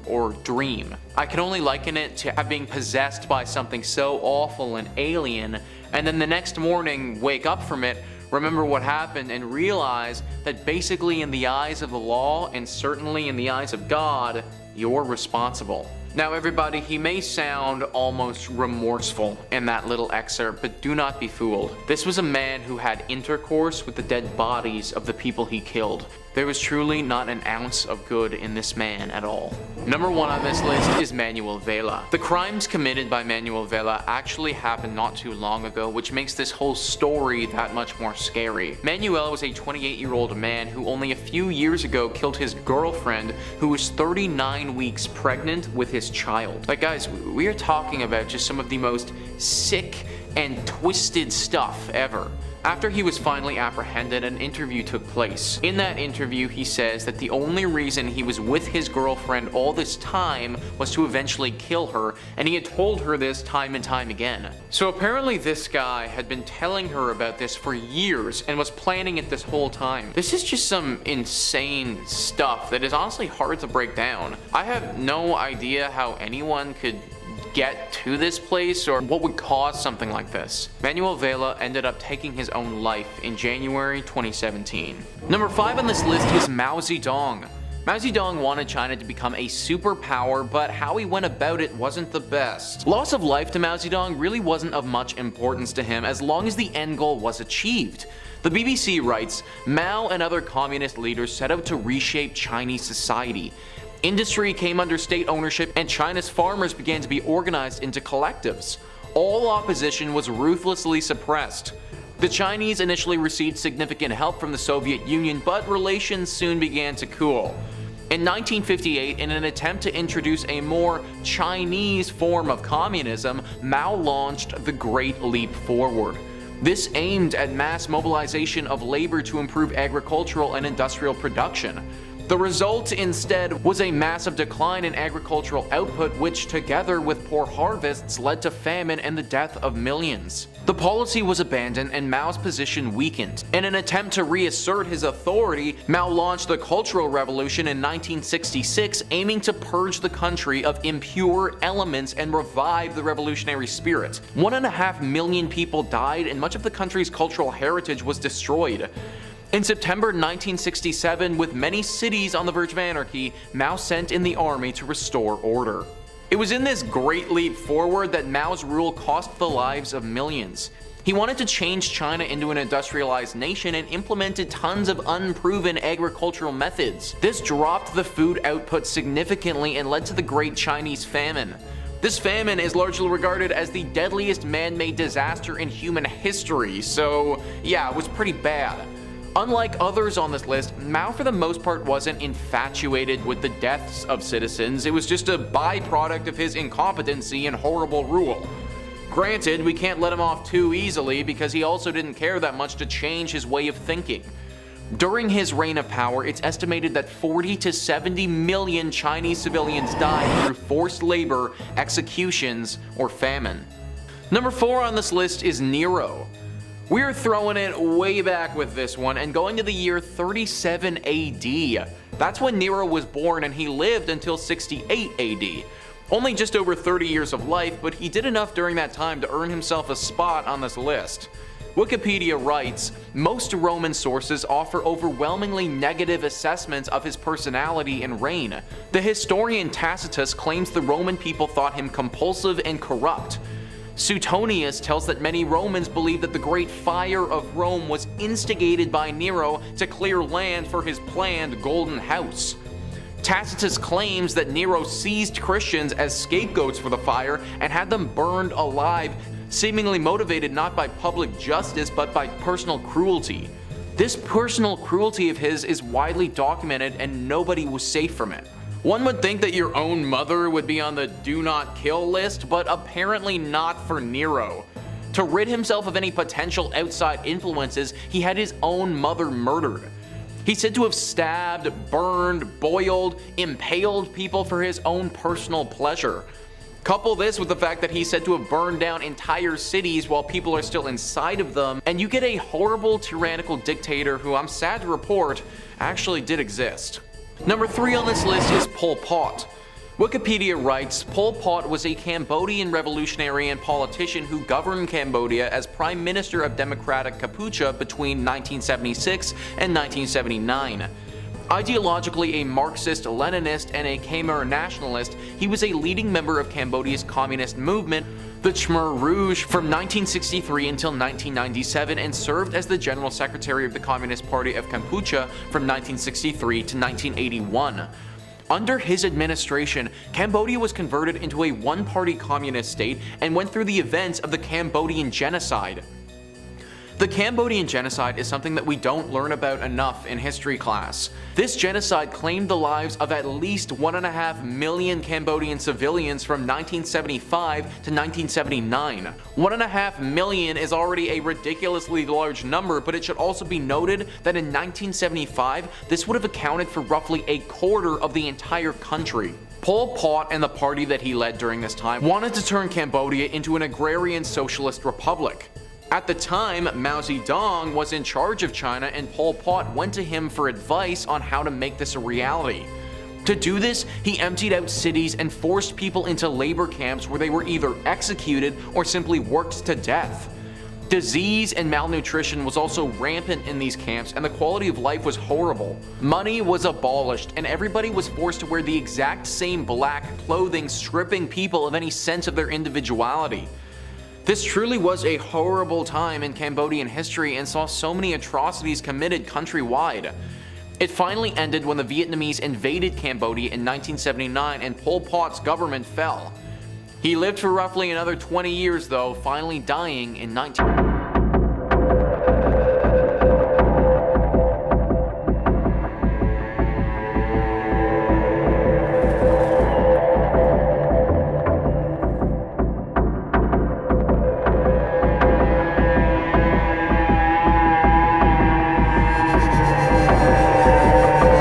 dream. I can only liken it to being possessed by something so awful and alien, and then the next morning wake up from it, remember what happened, and realize that basically in the eyes of the law, and certainly in the eyes of God, you're responsible." Now everybody, he may sound almost remorseful in that little excerpt, but do not be fooled. This was a man who had intercourse with the dead bodies of the people he killed. There was truly not an ounce of good in this man at all. Number 1 on this list is Manuel Vela. The crimes committed by Manuel Vela actually happened not too long ago, which makes this whole story that much more scary. Manuel was a 28-year-old man who only a few years ago killed his girlfriend, who was 39 weeks pregnant with his child. Like guys, we are talking about just some of the most sick and twisted stuff ever. After he was finally apprehended, an interview took place. In that interview, he says that the only reason he was with his girlfriend all this time was to eventually kill her, and he had told her this time and time again. So apparently this guy had been telling her about this for years and was planning it this whole time. This is just some insane stuff that is honestly hard to break down. I have no idea how anyone could get to this place or what would cause something like this. Manuel Vela ended up taking his own life in January 2017. Number 5 on this list is Mao Zedong. Mao Zedong wanted China to become a superpower, but how he went about it wasn't the best. Loss of life to Mao Zedong really wasn't of much importance to him as long as the end goal was achieved. The BBC writes, Mao and other communist leaders set out to reshape Chinese society. Industry came under state ownership and China's farmers began to be organized into collectives. All opposition was ruthlessly suppressed. The Chinese initially received significant help from the Soviet Union, but relations soon began to cool. In 1958, in an attempt to introduce a more Chinese form of communism, Mao launched the Great Leap Forward. This aimed at mass mobilization of labor to improve agricultural and industrial production. The result instead was a massive decline in agricultural output, which together with poor harvests led to famine and the death of millions. The policy was abandoned and Mao's position weakened. In an attempt to reassert his authority, Mao launched the Cultural Revolution in 1966, aiming to purge the country of impure elements and revive the revolutionary spirit. 1.5 million people died and much of the country's cultural heritage was destroyed. In September 1967, with many cities on the verge of anarchy, Mao sent in the army to restore order. It was in this great leap forward that Mao's rule cost the lives of millions. He wanted to change China into an industrialized nation and implemented tons of unproven agricultural methods. This dropped the food output significantly and led to the Great Chinese Famine. This famine is largely regarded as the deadliest man-made disaster in human history, so yeah, it was pretty bad. Unlike others on this list, Mao for the most part wasn't infatuated with the deaths of citizens. It was just a byproduct of his incompetency and horrible rule. Granted, we can't let him off too easily because he also didn't care that much to change his way of thinking. During his reign of power, it's estimated that 40 to 70 million Chinese civilians died through forced labor, executions, or famine. Number 4 on this list is Nero. We're throwing it way back with this one and going to the year 37 AD. That's when Nero was born and he lived until 68 AD. Only just over 30 years of life, but he did enough during that time to earn himself a spot on this list. Wikipedia writes, most Roman sources offer overwhelmingly negative assessments of his personality and reign. The historian Tacitus claims the Roman people thought him compulsive and corrupt. Suetonius tells that many Romans believed that the Great Fire of Rome was instigated by Nero to clear land for his planned Golden House. Tacitus claims that Nero seized Christians as scapegoats for the fire and had them burned alive, seemingly motivated not by public justice but by personal cruelty. This personal cruelty of his is widely documented and nobody was safe from it. One would think that your own mother would be on the do not kill list, but apparently not for Nero. To rid himself of any potential outside influences, he had his own mother murdered. He's said to have stabbed, burned, boiled, impaled people for his own personal pleasure. Couple this with the fact that he's said to have burned down entire cities while people are still inside of them, and you get a horrible tyrannical dictator who, I'm sad to report, actually did exist. Number 3 on this list is Pol Pot. Wikipedia writes, Pol Pot was a Cambodian revolutionary and politician who governed Cambodia as Prime Minister of Democratic Kampuchea between 1976 and 1979. Ideologically a Marxist-Leninist and a Khmer nationalist, he was a leading member of Cambodia's communist movement, the Khmer Rouge, from 1963 until 1997 and served as the General Secretary of the Communist Party of Kampuchea from 1963 to 1981. Under his administration, Cambodia was converted into a one-party communist state and went through the events of the Cambodian genocide. The Cambodian genocide is something that we don't learn about enough in history class. This genocide claimed the lives of at least 1.5 million Cambodian civilians from 1975 to 1979. 1.5 million is already a ridiculously large number, but it should also be noted that in 1975, this would have accounted for roughly a quarter of the entire country. Pol Pot and the party that he led during this time wanted to turn Cambodia into an agrarian socialist republic. At the time, Mao Zedong was in charge of China and Pol Pot went to him for advice on how to make this a reality. To do this, he emptied out cities and forced people into labor camps where they were either executed or simply worked to death. Disease and malnutrition was also rampant in these camps and the quality of life was horrible. Money was abolished and everybody was forced to wear the exact same black clothing, stripping people of any sense of their individuality. This truly was a horrible time in Cambodian history and saw so many atrocities committed countrywide. It finally ended when the Vietnamese invaded Cambodia in 1979 and Pol Pot's government fell. He lived for roughly another 20 years though, finally dying in 19...